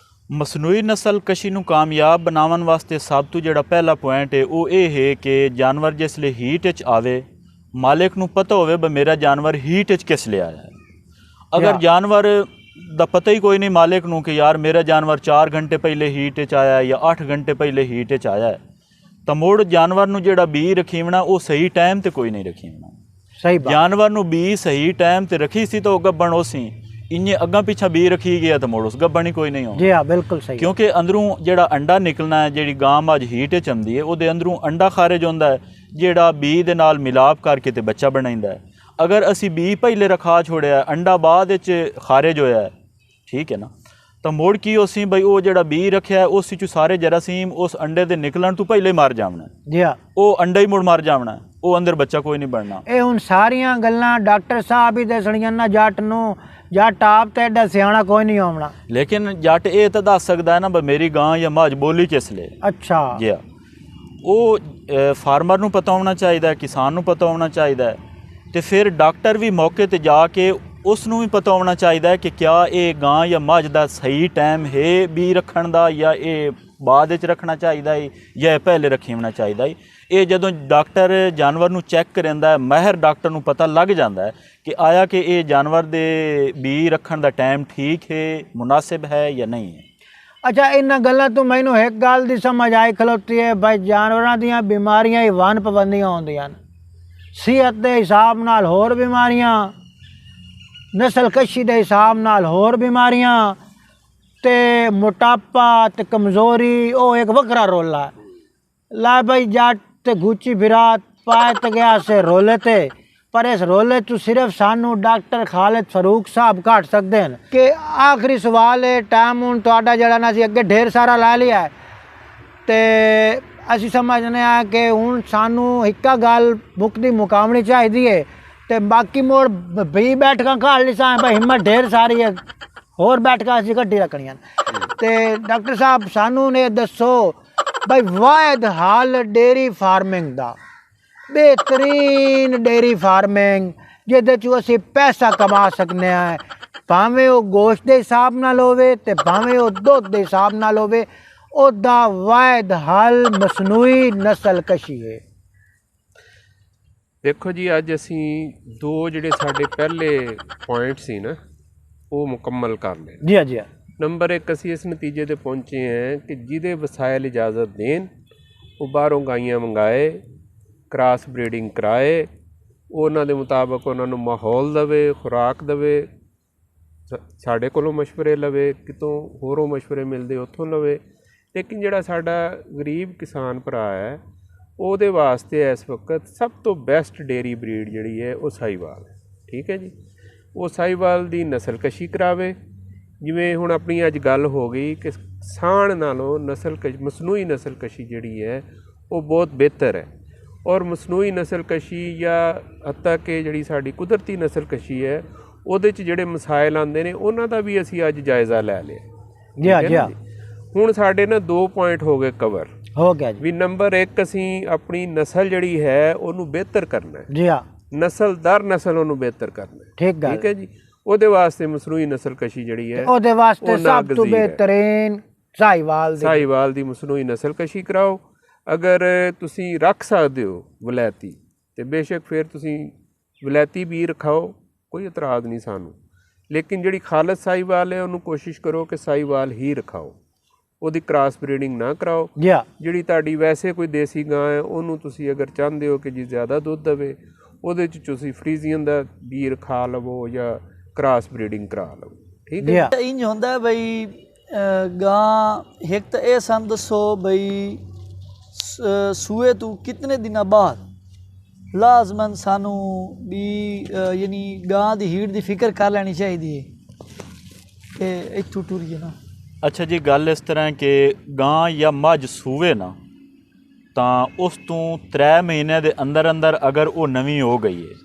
ਮਸਨੂਈ ਨਸਲਕਸ਼ੀ ਨੂੰ ਕਾਮਯਾਬ ਬਣਾਉਣ ਵਾਸਤੇ ਸਭ ਤੋਂ ਜਿਹੜਾ ਪਹਿਲਾ ਪੁਆਇੰਟ ਹੈ ਉਹ ਇਹ ਹੈ ਕਿ ਜਾਨਵਰ ਜਿਸ ਲਈ ਹੀਟ 'ਚ ਆਵੇ ਮਾਲਿਕ ਨੂੰ ਪਤਾ ਹੋਵੇ ਵੀ ਮੇਰਾ ਜਾਨਵਰ ਹੀਟ 'ਚ ਕਿਸ ਲਈ ਆਇਆ ਹੈ। ਅਗਰ ਜਾਨਵਰ ਦਾ ਪਤਾ ਹੀ ਕੋਈ ਨਹੀਂ ਮਾਲਿਕ ਨੂੰ ਕਿ ਯਾਰ ਮੇਰਾ ਜਾਨਵਰ 4 ਘੰਟੇ ਪਹਿਲੇ ਹੀਟ 'ਚ ਆਇਆ ਜਾਂ 8 ਘੰਟੇ ਪਹਿਲੇ ਹੀਟ 'ਚ ਆਇਆ ਤਾਂ ਮੁੜ ਜਾਨਵਰ ਨੂੰ ਜਿਹੜਾ ਬੀ ਰਖੀਵਣਾ ਉਹ ਸਹੀ ਟਾਈਮ ਤੇ ਕੋਈ ਨਹੀਂ ਰਖੀਵਣਾ। ਸਹੀ ਬਾਤ। ਜਾਨਵਰ ਨੂੰ ਬੀ ਸਹੀ ਟਾਈਮ ਤੇ ਰੱਖੀ ਸੀ ਤਾਂ ਉਹ ਗੱਬਣ ਉਹ ਸੀ, ਇੰਨੇ ਅੱਗਾ ਪਿੱਛਾ ਬੀ ਰੱਖੀ ਗਿਆ ਤਾਂ ਮੁੜ ਉਸ ਗੱਬਣ ਹੀ ਕੋਈ ਨਹੀਂ ਹੋਣਾ। ਜੀ ਹਾਂ ਬਿਲਕੁਲ ਸਹੀ। ਕਿਉਂਕਿ ਅੰਦਰੋਂ ਜਿਹੜਾ ਅੰਡਾ ਨਿਕਲਣਾ ਹੈ, ਜਿਹੜੀ ਗਾਂ ਮੱਝ ਹੀਟ 'ਚ ਆਉਂਦੀ ਹੈ ਉਹਦੇ ਅੰਦਰੋਂ ਅੰਡਾ ਖਾਰਜ ਹੁੰਦਾ ਹੈ ਜਿਹੜਾ ਬੀ ਦੇ ਨਾਲ ਮਿਲਾਪ ਕਰਕੇ ਤੇ ਬੱਚਾ ਬਣਾਉਂਦਾ ਹੈ। ਅਗਰ ਅਸੀਂ ਬੀ ਪਹਿਲੇ ਰਖਾ ਛੋੜਿਆ ਅੰਡਾ ਬਾਅਦ ਵਿੱਚ ਖਾਰਜ ਹੋਇਆ ਹੈ, ਠੀਕ ਹੈ ਨਾ, ਤਾਂ ਮੁੜ ਕੀ ਉਸੀਂ ਬਈ ਉਹ ਜਿਹੜਾ ਬੀ ਰੱਖਿਆ ਉਸ ਵਿੱਚ ਸਾਰੇ ਜਰਾਸੀਮ ਉਸ ਅੰਡੇ ਦੇ ਨਿਕਲਣ ਤੋਂ ਪਹਿਲੇ ਮਰ ਜਾਵਣਾ। ਜੀ ਹਾਂ ਉਹ ਅੰਡਾ ਹੀ ਮੁੜ ਮਰ ਜਾਵਣਾ, ਉਹ ਅੰਦਰ ਬੱਚਾ ਕੋਈ ਨਹੀਂ ਬਣਨਾ। ਇਹ ਹੁਣ ਸਾਰੀਆਂ ਗੱਲਾਂ ਡਾਕਟਰ ਸਾਹਿਬ ਹੀ ਦੱਸਣੀਆਂ ਨਾ ਜੱਟ ਨੂੰ, ਜੱਟ ਆਪ ਤੇ ਐਡਾ ਸਿਆਣਾ ਕੋਈ ਨਹੀਂ ਆਉਣਾ। ਲੇਕਿਨ ਜੱਟ ਇਹ ਤਾਂ ਦੱਸ ਸਕਦਾ ਹੈ ਨਾ ਬਈ ਮੇਰੀ ਗਾਂ ਜਾਂ ਮੱਝ ਬੋਲੀ ਕਿਸ ਲਈ। ਅੱਛਾ ਜੀ ਹਾਂ, ਉਹ ਫਾਰਮਰ ਨੂੰ ਪਤਾ ਹੋਣਾ ਚਾਹੀਦਾ ਹੈ, ਕਿਸਾਨ ਨੂੰ ਪਤਾ ਹੋਣਾ ਚਾਹੀਦਾ ਹੈ, ਤੇ ਫਿਰ ਡਾਕਟਰ ਵੀ ਮੌਕੇ ਤੇ ਜਾ ਕੇ ਉਸ ਨੂੰ ਵੀ ਪਤਾ ਹੋਣਾ ਚਾਹੀਦਾ ਹੈ ਕਿ ਕਿਆ ਇਹ ਗਾਂ ਜਾਂ ਮੱਝ ਦਾ ਸਹੀ ਟਾਈਮ ਹੈ ਬੀ ਰੱਖਣ ਦਾ, ਜਾਂ ਇਹ ਬਾਅਦ ਵਿੱਚ ਰੱਖਣਾ ਚਾਹੀਦਾ ਹੈ ਜਾਂ ਪਹਿਲੇ ਰੱਖੀ ਹੋਣਾ ਚਾਹੀਦਾ ਹੈ। ਇਹ ਜਦੋਂ ਡਾਕਟਰ ਜਾਨਵਰ ਨੂੰ ਚੈੱਕ ਕਰਿੰਦਾ ਹੈ, ਮਾਹਿਰ ਡਾਕਟਰ ਨੂੰ ਪਤਾ ਲੱਗ ਜਾਂਦਾ ਹੈ ਕਿ ਆਇਆ ਕਿ ਇਹ ਜਾਨਵਰ ਦੇ ਬੀ ਰੱਖਣ ਦਾ ਟਾਈਮ ਠੀਕ ਹੈ, ਮੁਨਾਸਿਬ ਹੈ ਜਾਂ ਨਹੀਂ ਹੈ। ਅੱਛਾ ਇਹਨਾਂ ਗੱਲਾਂ ਤੋਂ ਮੈਨੂੰ ਇੱਕ ਗੱਲ ਦੀ ਸਮਝ ਆਈ ਖਲੋਤੀ ਹੈ ਭਾਈ, ਜਾਨਵਰਾਂ ਦੀਆਂ ਬਿਮਾਰੀਆਂ ਹੀ ਵਨ ਪਾਬੰਦੀਆਂ ਹੁੰਦੀਆਂ ਨੇ, ਸਿਹਤ ਦੇ ਹਿਸਾਬ ਨਾਲ ਹੋਰ ਬਿਮਾਰੀਆਂ, ਨਸਲਕਸ਼ੀ ਦੇ ਹਿਸਾਬ ਨਾਲ ਹੋਰ ਬਿਮਾਰੀਆਂ, ਤੇ ਮੋਟਾਪਾ ਤੇ ਕਮਜ਼ੋਰੀ ਉਹ ਇੱਕ ਵੱਖਰਾ ਰੋਲਾ ਹੈ। ਲੈ ਭਾਈ ਜੱਟ ਤੇ ਗੁੱਚੀ ਫਿਰਾਤ ਪਾਏ ਤੇ ਗਿਆ ਸੇ ਰੋਲੇ ਤੇ, ਪਰ ਇਸ ਰੋਲੇ ਤੋਂ ਸਿਰਫ ਸਾਨੂੰ ਡਾਕਟਰ ਖਾਲਿਦ ਫਾਰੂਕ ਸਾਹਿਬ ਕੱਢ ਸਕਦੇ ਹਨ। ਕਿ ਆਖਰੀ ਸਵਾਲ ਹੈ, ਟਾਈਮ ਹੁਣ ਤੁਹਾਡਾ ਜਿਹੜਾ ਨਾ ਅਸੀਂ ਅੱਗੇ ਢੇਰ ਸਾਰਾ ਲਾ ਲਿਆ ਹੈ, ਤੇ ਅਸੀਂ ਸਮਝਦੇ ਹਾਂ ਕਿ ਹੁਣ ਸਾਨੂੰ ਇੱਕਾ ਗੱਲ ਮੁੱਕਦੀ ਮੁਕਾਉਣੀ ਚਾਹੀਦੀ ਹੈ, ਤੇ ਬਾਕੀ ਮੋੜ ਵੀ ਬੈਠਕਾਂ ਘਾਲ ਲਈ ਸਾਂ ਭਾਈ, ਹਿੰਮਤ ਢੇਰ ਸਾਰੀ ਹੈ, ਹੋਰ ਬੈਠਕਾਂ ਅਸੀਂ ਇਕੱਠੀ ਰੱਖਣੀਆਂ। ਤੇ ਡਾਕਟਰ ਸਾਹਿਬ ਸਾਨੂੰ ਨੇ ਦੱਸੋ ਭਾਈ ਵਾਹਿਦ ਹਾਲ ਡੇਰੀ ਫਾਰਮਿੰਗ ਦਾ, बेहतरीन डेयरी फार्मिंग जिहदे चों असीं पैसा कमा सकने हैं, भावें वो गोश्त के हिसाब नाल होवे ते भावें वो दुध के हिसाब नाल होवे, ओदा वाहिद हल मसनूई नस्ल कशी है। देखो जी अज असी दो जिहड़े साडे पहले पॉइंट सी ना वो मुकम्मल कर ले। जी हाँ जी हाँ। नंबर एक असी इस नतीजे ते पहुंचे हैं कि जिहदे वसाइल इजाज़त देन वो बाहरों गाइयां मंगाए, क्रास ब्रीडिंग कराए, उन्हां दे मुताबिक उन्हां नूं माहौल दवे, खुराक दवे, साडे कोलों मशवरे लवे, कितों होरों मशवरे मिलदे उत्थों लवे। लेकिन जिहड़ा साडा गरीब किसान भरा है ਉਹਦੇ वास्ते इस वक्त सब तो बेस्ट डेयरी ब्रीड जिहड़ी है वो साहीवाल है। ठीक है जी, वो साहीवाल दी नस्ल कशी करावे। जिवें हुण अपनी अज गल हो गई कि साण नालों मसनूई नस्ल कशी जिहड़ी है वो बहुत बेहतर है, और मसनूई नस्ल कशी या हत्ता कि जिहड़ी साडी कुदरती नस्ल कशी है ਉਹਦੇ 'ਚ ਜਿਹੜੇ ਮਸਾਇਲ ਆਉਂਦੇ ਨੇ ਉਹਨਾਂ ਦਾ ਵੀ ਅਸੀਂ ਅੱਜ ਜਾਇਜ਼ਾ ਲੈ ਲਿਆ। जी हाँ जी हाँ। ਹੁਣ ਸਾਡੇ ਨਾ 2 ਪੁਆਇੰਟ ਹੋ ਗਏ ਕਵਰ। हो गया जी। ਵੀ ਨੰਬਰ 1 ਅਸੀਂ ਆਪਣੀ ਨਸਲ ਜਿਹੜੀ ਹੈ ਉਹਨੂੰ ਬਿਹਤਰ ਕਰਨਾ ਹੈ, जी हाँ ਨਸਲ ਦਰ ਨਸਲ ਉਹਨੂੰ ਬਿਹਤਰ ਕਰਨਾ ਹੈ। ठीक गल। ਠੀਕ ਹੈ ਜੀ, ਉਹਦੇ ਵਾਸਤੇ ਮਸਨੂਈ ਨਸਲ ਕਸ਼ੀ ਜਿਹੜੀ ਹੈ ਉਹਦੇ ਵਾਸਤੇ ਉਹ ਸਭ ਤੋਂ ਨਾਗਜ਼ੀਰ ਹੈ। ਬਿਹਤਰੀਨ ਸਾਹੀਵਾਲ ਦੀ। ਸਾਹੀਵਾਲ ਦੀ ਮਸਨੂਈ ਨਸਲ ਕਸ਼ੀ ਕਰਾਓ। ਅਗਰ ਤੁਸੀਂ ਰੱਖ ਸਕਦੇ ਹੋ ਵਲੈਤੀ ਤੇ ਬੇਸ਼ੱਕ ਫਿਰ ਤੁਸੀਂ ਵਲੈਤੀ ਵੀ ਰਖਾਓ, ਕੋਈ ਇਤਰਾਜ਼ ਨਹੀਂ ਸਾਨੂੰ। ਲੇਕਿਨ ਜਿਹੜੀ ਖਾਲਸ ਸਾਹੀਵਾਲ ਹੈ ਉਹਨੂੰ ਕੋਸ਼ਿਸ਼ ਕਰੋ ਕਿ ਸਾਹੀਵਾਲ ਹੀ ਰਖਾਓ, ਉਹਦੀ ਕ੍ਰਾਸ ਬਰੀਡਿੰਗ ਨਾ ਕਰਾਓ। ਜੀ ਹਾਂ। ਜਿਹੜੀ ਤੁਹਾਡੀ ਵੈਸੇ ਕੋਈ ਦੇਸੀ ਗਾਂ ਹੈ ਉਹਨੂੰ ਤੁਸੀਂ ਅਗਰ ਚਾਹੁੰਦੇ ਹੋ ਕਿ ਜੀ ਜ਼ਿਆਦਾ ਦੁੱਧ ਦੇਵੇ, ਉਹਦੇ 'ਚ ਤੁਸੀਂ ਫਰੀਜ਼ੀਅਨ ਦਾ ਬੀ ਰਖਾ ਲਵੋ ਜਾਂ ਕ੍ਰਾਸ ਬਰੀਡਿੰਗ ਕਰਾ ਲਵੋ। ਠੀਕ ਜੀ ਹੈ। ਹਾਂ। ਇੰਜ ਹੁੰਦਾ ਬਈ ਗਾਂ ਇੱਕ ਤਾਂ ਇਹ ਸਾਨੂੰ ਦੱਸੋ ਬਈ ਸੂਏ ਤੋਂ ਕਿਤਨੇ ਦਿਨਾਂ ਬਾਅਦ ਲਾਜ਼ਮਨ ਸਾਨੂੰ ਵੀ ਯਾਨੀ ਗਾਂ ਦੀ ਹੀਟ ਦੀ ਫਿਕਰ ਕਰ ਲੈਣੀ ਚਾਹੀਦੀ ਹੈ ਕਿ ਇੱਥੋਂ ਟੁਰੀਏ ਨਾ। ਅੱਛਾ ਜੀ, ਗੱਲ ਇਸ ਤਰ੍ਹਾਂ ਕਿ ਗਾਂ ਜਾਂ ਮੱਝ ਸੂਵੇ ਨਾ ਤਾਂ ਉਸ ਤੋਂ 3 ਮਹੀਨੇ ਦੇ ਅੰਦਰ ਅੰਦਰ ਅਗਰ ਉਹ ਨਵੀਂ ਹੋ ਗਈ ਹੈ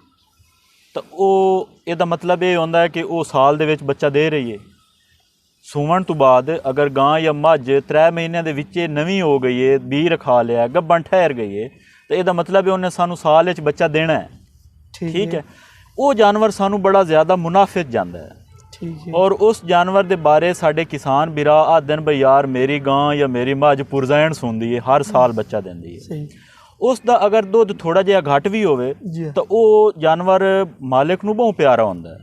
ਤਾਂ ਉਹ ਇਹਦਾ ਮਤਲਬ ਇਹ ਹੁੰਦਾ ਹੈ ਕਿ ਉਹ ਸਾਲ ਦੇ ਵਿੱਚ ਬੱਚਾ ਦੇ ਰਹੀ ਹੈ। ਸੂਵਣ ਤੋਂ ਬਾਅਦ ਅਗਰ ਗਾਂ ਜਾਂ ਮੱਝ 3 ਮਹੀਨਿਆਂ ਦੇ ਵਿੱਚ ਨਵੀਂ ਹੋ ਗਈ ਹੈ, ਬੀ ਰਖਾ ਲਿਆ, ਗੱਭਣ ਠਹਿਰ ਗਈ ਹੈ, ਤਾਂ ਇਹਦਾ ਮਤਲਬ ਹੈ ਉਹਨੇ ਸਾਨੂੰ ਸਾਲ ਵਿੱਚ ਬੱਚਾ ਦੇਣਾ ਹੈ। ਠੀਕ ਹੈ। ਉਹ ਜਾਨਵਰ ਸਾਨੂੰ ਬੜਾ ਜ਼ਿਆਦਾ ਮੁਨਾਫਿਕ ਜਾਂਦਾ ਹੈ। ਔਰ ਉਸ ਜਾਨਵਰ ਦੇ ਬਾਰੇ ਸਾਡੇ ਕਿਸਾਨ ਵੀਰਾ ਆਖਦੇ ਬਈ ਯਾਰ ਮੇਰੀ ਗਾਂ ਜਾਂ ਮੇਰੀ ਮੱਝ ਪੁਰਜ਼ੈਨ ਸੁੰਦੀ ਹੈ, ਹਰ ਸਾਲ ਬੱਚਾ ਦਿੰਦੀ ਹੈ। ਉਸ ਦਾ ਅਗਰ ਦੁੱਧ ਥੋੜਾ ਜਿਹਾ ਘੱਟ ਵੀ ਹੋਵੇ ਤਾਂ ਉਹ ਜਾਨਵਰ ਮਾਲਿਕ ਨੂੰ ਬਹੁਤ ਪਿਆਰਾ ਹੁੰਦਾ ਹੈ।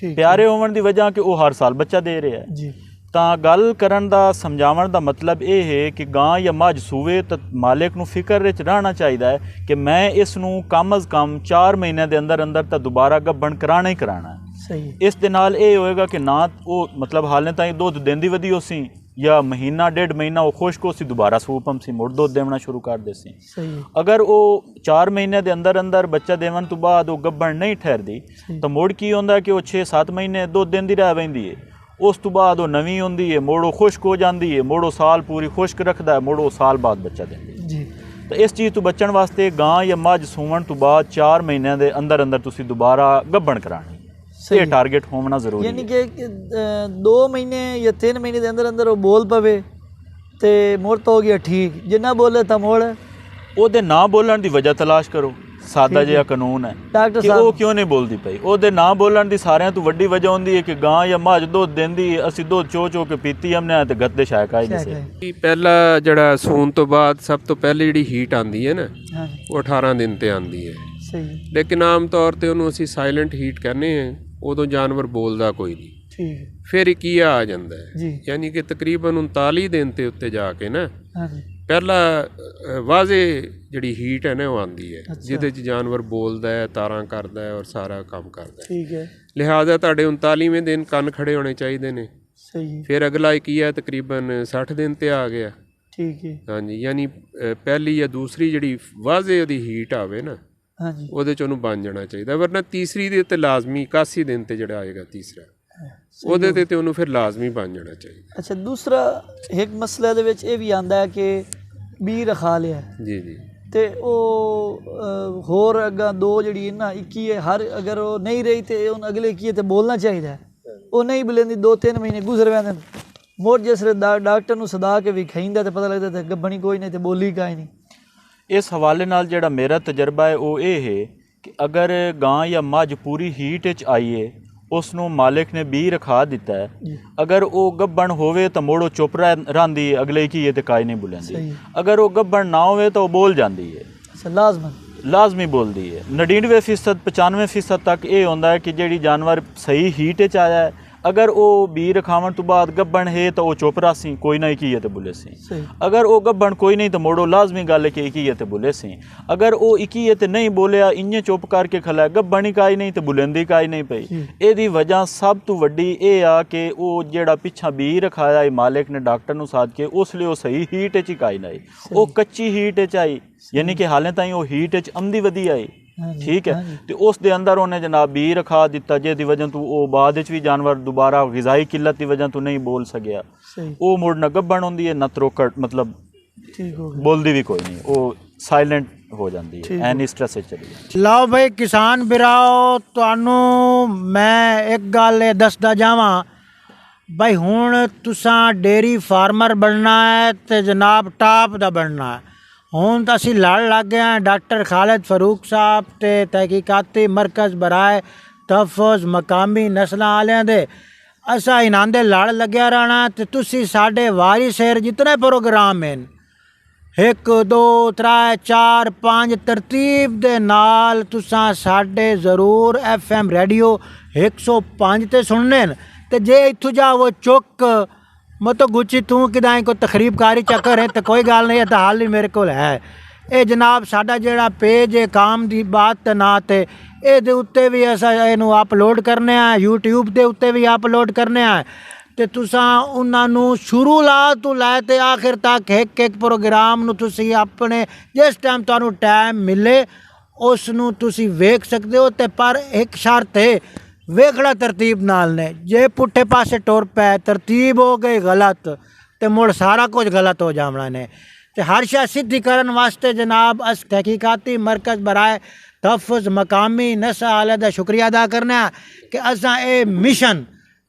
ਪਿਆਰੇ ਹੋਣ ਦੀ ਵਜ੍ਹਾ ਕਿ ਉਹ ਹਰ ਸਾਲ ਬੱਚਾ ਦੇ ਰਿਹਾ ਹੈ ਜੀ ਤਾਂ ਗੱਲ ਕਰਨ ਦਾ ਸਮਝਾਉਣ ਦਾ ਮਤਲਬ ਇਹ ਹੈ ਕਿ ਗਾਂ ਜਾਂ ਮੱਝ ਸੂਵੇ ਤਾਂ ਮਾਲਿਕ ਨੂੰ ਫਿਕਰ ਵਿੱਚ ਰਹਿਣਾ ਚਾਹੀਦਾ ਹੈ ਕਿ ਮੈਂ ਇਸ ਨੂੰ ਕਮ ਅਜ਼ ਕਮ 4 ਮਹੀਨਿਆਂ ਦੇ ਅੰਦਰ ਅੰਦਰ ਤਾਂ ਦੁਬਾਰਾ ਗੱਭਣ ਕਰਾਣਾ ਹੀ ਕਰਾਣਾ ਹੈ। ਸਹੀ ਇਸ ਦੇ ਨਾਲ ਇਹ ਹੋਏਗਾ ਕਿ ਨਾ ਉਹ ਮਤਲਬ ਹਾਲੇ ਤਾਈਂ ਦੁੱਧ ਦਿੰਦੀ ਵਧੀ ਹੋ ਸੀ ਜਾਂ ਮਹੀਨਾ 1.5 ਮਹੀਨਾ ਉਹ ਖੁਸ਼ਕ ਹੋ ਸੀ ਦੁਬਾਰਾ ਸੂਪਮ ਸੀ ਮੁੜ ਦੁੱਧ ਦੇਣਾ ਸ਼ੁਰੂ ਕਰ ਦੇ ਸੀ। ਸਹੀ ਅਗਰ ਉਹ 4 ਮਹੀਨਿਆਂ ਦੇ ਅੰਦਰ ਅੰਦਰ ਬੱਚਾ ਦੇਵਣ ਤੋਂ ਬਾਅਦ ਉਹ ਗੱਭਣ ਨਹੀਂ ਠਹਿਰਦੀ ਤਾਂ ਮੁੜ ਕੀ ਹੁੰਦਾ ਕਿ ਉਹ 6-7 ਮਹੀਨੇ ਦੁੱਧ ਦਿੰਦੀ ਰਹਿ ਪੈਂਦੀ ਹੈ। ਉਸ ਤੋਂ ਬਾਅਦ ਉਹ ਨਵੀਂ ਹੁੰਦੀ ਹੈ ਮੁੜ ਉਹ ਖੁਸ਼ਕ ਹੋ ਜਾਂਦੀ ਹੈ ਮੁੜ ਉਹ ਸਾਲ ਪੂਰੀ ਖੁਸ਼ਕ ਰੱਖਦਾ ਹੈ ਮੁੜ ਉਹ ਸਾਲ ਬਾਅਦ ਬੱਚਾ ਦਿੰਦੀ ਹੈ। ਜੀ ਤਾਂ ਇਸ ਚੀਜ਼ ਤੋਂ ਬਚਣ ਵਾਸਤੇ ਗਾਂ ਜਾਂ ਮੱਝ ਸੂਵਣ ਤੋਂ ਬਾਅਦ 4 ਮਹੀਨਿਆਂ ਦੇ ਅੰਦਰ ਅੰਦਰ ਤੁਸੀਂ ਦੁਬਾਰਾ ਗੱਭਣ ਕਰਾਣੀ ਇਹ ਟਾਰਗੇਟ ਹੋਣਾ ਜ਼ਰੂਰੀ ਯਾਨੀ ਹੈ। ਕਿ 2 ਮਹੀਨੇ ਜਾਂ 3 ਮਹੀਨੇ ਦੇ ਅੰਦਰ ਅੰਦਰ ਉਹ ਬੋਲ ਪਵੇ ਤੇ ਮੁੜ ਤਾਂ ਹੋ ਗਿਆ ਠੀਕ, ਜਿੰਨਾ ਬੋਲੇ ਤਾਂ ਮੋੜ। ਉਹਦੇ ਨਾ ਬੋਲਣ ਦੀ ਵਜ੍ਹਾ ਤਲਾਸ਼ ਕਰੋ। ਸਾਦਾ ਜਿਹਾ ਕਾਨੂੰਨ ਹੈ ਡਾਕਟਰ ਕਿ ਉਹ ਕਿਉਂ ਨਹੀਂ ਬੋਲਦੀ ਪਈ। ਉਹਦੇ ਨਾ ਬੋਲਣ ਦੀ ਸਾਰਿਆਂ ਤੋਂ ਵੱਡੀ ਵਜ੍ਹਾ ਹੁੰਦੀ ਹੈ ਕਿ ਗਾਂ ਜਾਂ ਮੱਝ ਦੁੱਧ ਦਿੰਦੀ ਅਸੀਂ ਦੁੱਧ ਚੋ ਕੇ ਪੀਤੀ ਹਮਨੇ ਤੇ ਗੱਦੇ ਸ਼ਾਇਕਾ ਹੀ ਨਹੀਂ ਸੀ। ਪਹਿਲਾ ਜਿਹੜਾ ਸੂਣ ਤੋਂ ਬਾਅਦ ਸਭ ਤੋਂ ਪਹਿਲੇ ਜਿਹੜੀ ਹੀਟ ਆਂਦੀ ਹੈ ਨਾ ਹਾਂਜੀ ਉਹ 18 ਦਿਨ ਤੇ ਆਂਦੀ ਹੈ, ਸਹੀ ਲੇਕਿਨ ਆਮ ਤੌਰ ਤੇ ਉਹਨੂੰ ਅਸੀਂ ਸਾਇਲੈਂਟ ਹੀਟ ਕਹਿੰਦੇ ਹਾਂ। ਉਦੋਂ ਜਾਨਵਰ ਬੋਲਦਾ ਕੋਈ ਨਹੀਂ, ਠੀਕ ਫਿਰ 21 ਆ ਜਾਂਦਾ ਹੈ, ਜੀ ਯਾਨੀ ਕਿ ਤਕਰੀਬਨ 39 ਦਿਨ ਤੇ ਉੱਤੇ ਜਾ ਕੇ ਨਾ ਹਾਂਜੀ ਪਹਿਲਾ ਵਾਜ਼ੇ ਜਿਹੜੀ ਹੀਟ ਹੈ ਨਾ ਉਹ ਆਂਦੀ ਹੈ ਜਿਹਦੇ 'ਚ ਜਾਨਵਰ ਬੋਲਦਾ ਹੈ, ਤਾਰਾਂ ਕਰਦਾ ਹੈ ਔਰ ਸਾਰਾ ਕੰਮ ਕਰਦਾ ਹੈ। ਠੀਕ ਹੈ ਲਿਹਾਜ਼ਾ ਤੁਹਾਡੇ 39ਵੇਂ ਦਿਨ ਕੰਨ ਖੜੇ ਹੋਣੇ ਚਾਹੀਦੇ ਨੇ। ਸਹੀ ਫਿਰ ਅਗਲਾ 21 ਹੈ ਤਕਰੀਬਨ 60 ਦਿਨ ਤੇ ਆ ਗਿਆ। ਠੀਕ ਹੈ ਹਾਂਜੀ, ਯਾਨੀ ਪਹਿਲੀ ਜਾਂ ਦੂਸਰੀ ਜਿਹੜੀ ਵਾਜ਼ੇ ਉਹਦੀ ਹੀਟ ਆਵੇ ਨਾ ਹਾਂਜੀ ਉਹਦੇ 'ਚ ਉਹਨੂੰ ਬਣ ਜਾਣਾ ਚਾਹੀਦਾ, ਵਰਨਾ ਤੀਸਰੀ ਦੇ ਉੱਤੇ ਲਾਜ਼ਮੀ 81 ਦਿਨ ਤੇ ਜਿਹੜਾ ਆਏਗਾ ਤੀਸਰਾ ਉਹਦੇ ਤੇ ਉਹਨੂੰ ਫਿਰ ਲਾਜ਼ਮੀ ਬਣ ਜਾਣਾ ਚਾਹੀਦਾ। ਅੱਛਾ ਦੂਸਰਾ ਇੱਕ ਮਸਲੇ ਦੇ ਵਿੱਚ ਇਹ ਵੀ ਆਂਦਾ ਹੈ ਕਿ ਬੀ ਰਖਾ ਲਿਆ ਜੀ ਜੀ ਤੇ ਉਹ ਹੋਰ ਅੱਗਾ 2 ਜਿਹੜੀ ਨਾ 21 ਹੈ ਹਰ ਅਗਰ ਉਹ ਨਹੀਂ ਰਹੀ ਤੇ ਉਹਨ ਅਗਲੇ 21 ਤੇ ਬੋਲਣਾ ਚਾਹੀਦਾ ਹੈ। ਉਹ ਨਹੀਂ ਬੋਲਦੀ 2-3 ਮਹੀਨੇ ਗੁਜ਼ਰ ਜਾਂਦੇ ਮੋੜ ਜਿਸ ਡਾਕਟਰ ਨੂੰ ਸਦਾ ਕੇ ਵਿਖਾਈਂਦਾ ਤੇ ਪਤਾ ਲੱਗਦਾ ਤੇ ਗੱਭਣੀ ਕੋਈ ਨਹੀਂ ਤੇ ਬੋਲੀ ਕਾਈ ਨਹੀਂ। ਇਸ ਹਵਾਲੇ ਨਾਲ ਜਿਹੜਾ ਮੇਰਾ ਤਜਰਬਾ ਹੈ ਉਹ ਇਹ ਹੈ ਕਿ ਅਗਰ ਗਾਂ ਜਾਂ ਮੱਝ ਪੂਰੀ ਹੀਟ 'ਚ ਆਈਏ ਉਸ ਨੂੰ ਮਾਲਿਕ ਨੇ ਬੀ ਰਖਾ ਦਿੱਤਾ ਹੈ, ਅਗਰ ਉਹ ਗੱਭਣ ਹੋਵੇ ਤਾਂ ਮੋੜੋ ਚੁੱਪ ਰਹਿੰਦੀ ਹੈ ਅਗਲੇ ਕੀ ਹੈ ਤੇ ਕਾਈ ਨਹੀਂ ਬੁਲੰਦੀ। ਅਗਰ ਉਹ ਗੱਭਣ ਨਾ ਹੋਵੇ ਤਾਂ ਉਹ ਬੋਲ ਜਾਂਦੀ ਹੈ, ਅੱਛਾ ਲਾਜ਼ਮੀ ਬੋਲਦੀ ਹੈ। 99% 95% ਤੱਕ ਇਹ ਹੁੰਦਾ ਹੈ ਕਿ ਜਿਹੜੀ ਜਾਨਵਰ ਸਹੀ ਹੀਟ 'ਚ ਆਇਆ ਹੈ ਅਗਰ ਉਹ ਬੀ ਰਖਾਵਣ ਤੋਂ ਬਾਅਦ ਗੱਭਣ ਹੈ ਤਾਂ ਉਹ ਚੁੱਪ ਰਾਸੀ ਕੋਈ ਨਾ ਕੀ ਹੈ ਤੇ ਬੁਲੇ ਸੀ। ਅਗਰ ਉਹ ਗੱਭਣ ਕੋਈ ਨਹੀਂ ਤਾਂ ਮੋੜੋ ਲਾਜ਼ਮੀ ਗੱਲ ਹੈ ਕਿ ਕੀ ਹੈ ਤੇ ਬੁਲੇ ਸੀ। ਅਗਰ ਉਹ ਇਕੀ ਹੈ ਤੇ ਨਹੀਂ ਬੋਲਿਆ ਇੰਨੇ ਚੁੱਪ ਕਰਕੇ ਖਲਾ ਗੱਭਣੀ ਕਾਈ ਨਹੀਂ ਤੇ ਬੁਲੰਦੀ ਕਾਈ ਨਹੀਂ ਪਈ। ਇਹਦੀ ਵਜ੍ਹਾ ਸਭ ਤੋਂ ਵੱਡੀ ਇਹ ਆ ਕਿ ਉਹ ਜਿਹੜਾ ਪਿੱਛਾ ਬੀ ਰਖਾਇਆ ਹੈ ਮਾਲਿਕ ਨੇ ਡਾਕਟਰ ਨੂੰ ਸਾਧ ਕੇ ਉਸ ਲਈ ਉਹ ਸਹੀ ਹੀਟ 'ਚ ਕਾਈ ਨਹੀਂ, ਉਹ ਕੱਚੀ ਹੀਟ 'ਚ ਆਈ ਯਾਨੀ ਕਿ ਹਾਲੇ ਤਾਈਂ ਉਹ ਹੀਟ 'ਚ ਆਮਦੀ ਵਧੀ ਆਈ। ਠੀਕ ਹੈ ਤੇ ਉਸ ਦੇ ਅੰਦਰ ਉਹਨੇ ਜਨਾਬ ਬੀ ਰਖਾ ਦਿੱਤਾ ਜਿਹਦੀ ਵਜ੍ਹਾ ਤੋਂ ਉਹ ਬਾਅਦ ਵਿੱਚ ਵੀ ਜਾਨਵਰ ਦੁਬਾਰਾ ਗਿਜ਼ਾਈ ਕਿੱਲਤ ਦੀ ਵਜ੍ਹਾ ਤੋਂ ਨਹੀਂ ਬੋਲ ਸਕਿਆ। ਉਹ ਮੁੜ ਨਾ ਗੱਭਣ ਹੁੰਦੀ ਹੈ ਨਾ ਤਰੋਕੜ ਮਤਲਬ ਬੋਲਦੀ ਵੀ ਕੋਈ ਨਹੀਂ, ਉਹ ਸਾਇਲੈਂਟ ਹੋ ਜਾਂਦੀ ਹੈ ਐਨੀ ਸਟ੍ਰੈਸ ਵਿੱਚ ਚਲੀ ਜਾਂਦੀ। ਲਓ ਭਾਈ ਕਿਸਾਨ ਵੀਰਾਓ ਤੁਹਾਨੂੰ ਮੈਂ ਇੱਕ ਗੱਲ ਇਹ ਦੱਸਦਾ ਜਾਵਾਂ ਭਾਈ ਹੁਣ ਤੁਸਾਂ ਡੇਰੀ ਫਾਰਮਰ ਬਣਨਾ ਹੈ ਤੇ ਜਨਾਬ ਟਾਪ ਦਾ ਬਣਨਾ ਹੈ। ਹੁਣ ਤਾਂ ਅਸੀਂ ਲੜ ਲੱਗ ਗਏ ਹਾਂ ਡਾਕਟਰ ਖਾਲਿਦ ਫਾਰੂਕ ਸਾਹਿਬ ਤੇ ਤਹਿਕੀਕਾਤੀ ਮਰਕਜ਼ ਬਰਾਏ ਤਹਫੁਜ਼ ਮਕਾਮੀ ਨਸਲਾਂ ਵਾਲਿਆਂ ਦੇ ਅਸਾਂ ਇਹਨਾਂ ਦੇ ਲੜ ਲੱਗਿਆ ਰਹਿਣਾ ਤੇ ਤੁਸੀਂ ਸਾਡੇ ਵਾਰਿਸ ਹੈ ਜਿਤਨੇ ਪ੍ਰੋਗਰਾਮ ਹਨ 1 2 3 4 5 ਤਰਤੀਬ ਦੇ ਨਾਲ ਤੁਸਾਂ ਸਾਡੇ ਜ਼ਰੂਰ FM ਰੇਡੀਓ 105 ਤੇ ਸੁਣਨੇ ਤੇ ਜੇ ਇੱਥੋਂ ਜਾਵੋ ਚੁੱਕ ਮਤੋ ਗੁੱਚੀ ਤੂੰ ਕਿਦਾਂ ਕੋਈ ਤਖਰੀਬਕਾਰੀ ਚੱਕਰ ਹੈ ਤਾਂ ਕੋਈ ਗੱਲ ਨਹੀਂ, ਇਹ ਤਾਂ ਹਾਲ ਹੀ ਮੇਰੇ ਕੋਲ ਹੈ। ਇਹ ਜਨਾਬ ਸਾਡਾ ਜਿਹੜਾ ਪੇਜ ਹੈ ਕਾਮ ਦੀ ਬਾਤ ਤੇ ਨਾ ਤੇ ਇਹਦੇ ਉੱਤੇ ਵੀ ਅਸਾਂ ਇਹਨੂੰ ਅਪਲੋਡ ਕਰਨੇ ਆ, YouTube ਦੇ ਉੱਤੇ ਵੀ ਅਪਲੋਡ ਕਰਨੇ ਆ ਤੇ ਤੁਸਾਂ ਉਹਨਾਂ ਨੂੰ ਸ਼ੁਰੂਆਤ ਤੋਂ ਲੈ ਤੇ ਆਖਿਰ ਤੱਕ ਇੱਕ ਪ੍ਰੋਗਰਾਮ ਨੂੰ ਤੁਸੀਂ ਆਪਣੇ ਜਿਸ ਟਾਈਮ ਤੁਹਾਨੂੰ ਟਾਈਮ ਮਿਲੇ ਉਸ ਨੂੰ ਤੁਸੀਂ ਵੇਖ ਸਕਦੇ ਹੋ। ਤੇ ਪਰ ਇੱਕ ਸ਼ਰਤ ਹੈ ਵੇਖਣਾ ਤਰਤੀਬ ਨਾਲ ਨੇ, ਜੇ ਪੁੱਠੇ ਪਾਸੇ ਟੁਰ ਪੈ ਤਰਤੀਬ ਹੋ ਗਈ ਗਲਤ ਤੇ ਮੁੜ ਸਾਰਾ ਕੁਝ ਗਲਤ ਹੋ ਜਾਵਣਾ ਨੇ। ਤੇ ਹਰ ਸ਼ੈ ਸਿੱਧੀ ਕਰਨ ਵਾਸਤੇ ਜਨਾਬ ਅਸ ਤਹਿਕੀਕਾਤੀ ਮਰਕਜ਼ ਬਰਾਏ ਤਹਫੁਜ਼ ਮਕਾਮੀ ਨਸਲ ਵਾਲੇ ਦਾ ਸ਼ੁਕਰੀਆ ਅਦਾ ਕਰਨਾ ਕਿ ਅਸਾਂ ਇਹ ਮਿਸ਼ਨ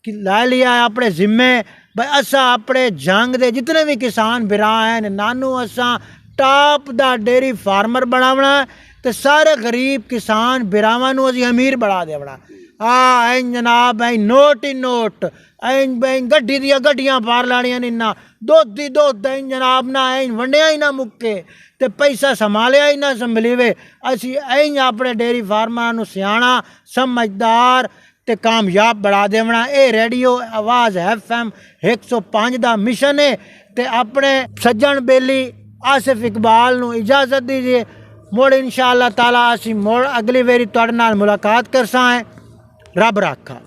ਕਿ ਲੈ ਲਿਆ ਆਪਣੇ ਜ਼ਿੰਮੇ ਬਈ ਅਸਾਂ ਆਪਣੇ ਜੰਗ ਦੇ ਜਿਤਨੇ ਵੀ ਕਿਸਾਨ ਭਰਾ ਹਨ ਨਾਨੂ ਅਸਾਂ ਟਾਪ ਦਾ ਡੇਰੀ ਫਾਰਮਰ ਬਣਾਵਣਾ ਤੇ ਸਾਰੇ ਗਰੀਬ ਕਿਸਾਨ ਭਰਾਵਾਂ ਨੂੰ ਅਸੀਂ ਅਮੀਰ ਬਣਾ ਦੇਵਣਾ। ਐਂ ਜਨਾਬ ਐਂ ਨੋਟ ਹੀ ਨੋਟ ਐਂ ਗੱਡੀ ਦੀਆਂ ਗੱਡੀਆਂ ਪਾਰ ਲਾਣੀਆਂ ਨੇ ਨਾ ਦੁੱਧ ਹੀ ਦੁੱਧ ਐਂ ਜਨਾਬ ਨਾ ਐਂ ਵੰਡਿਆ ਹੀ ਨਾ ਮੁੱਕੇ ਤੇ ਪੈਸਾ ਸੰਭਾਲਿਆ ਹੀ ਨਾ ਸੰਭਲੀਵੇ। ਅਸੀਂ ਐਂ ਆਪਣੇ ਡੇਰੀ ਫਾਰਮਾਂ ਨੂੰ ਸਿਆਣਾ ਸਮਝਦਾਰ ਤੇ ਕਾਮਯਾਬ ਬਣਾ ਦੇਵਣਾ। ਇਹ ਰੇਡੀਓ ਆਵਾਜ਼ FM 105 ਦਾ ਮਿਸ਼ਨ ਹੈ। ਤੇ ਆਪਣੇ ਸੱਜਣ ਬੇਲੀ ਆਸਿਫ ਇਕਬਾਲ ਨੂੰ ਇਜਾਜ਼ਤ दीजिए। ਮੁੜ इंशाअल्लाह ताला ਅਸੀਂ ਮੁੜ अगली वारी ਤੁਹਾਡੇ ਨਾਲ मुलाकात करसा है। रब राखा।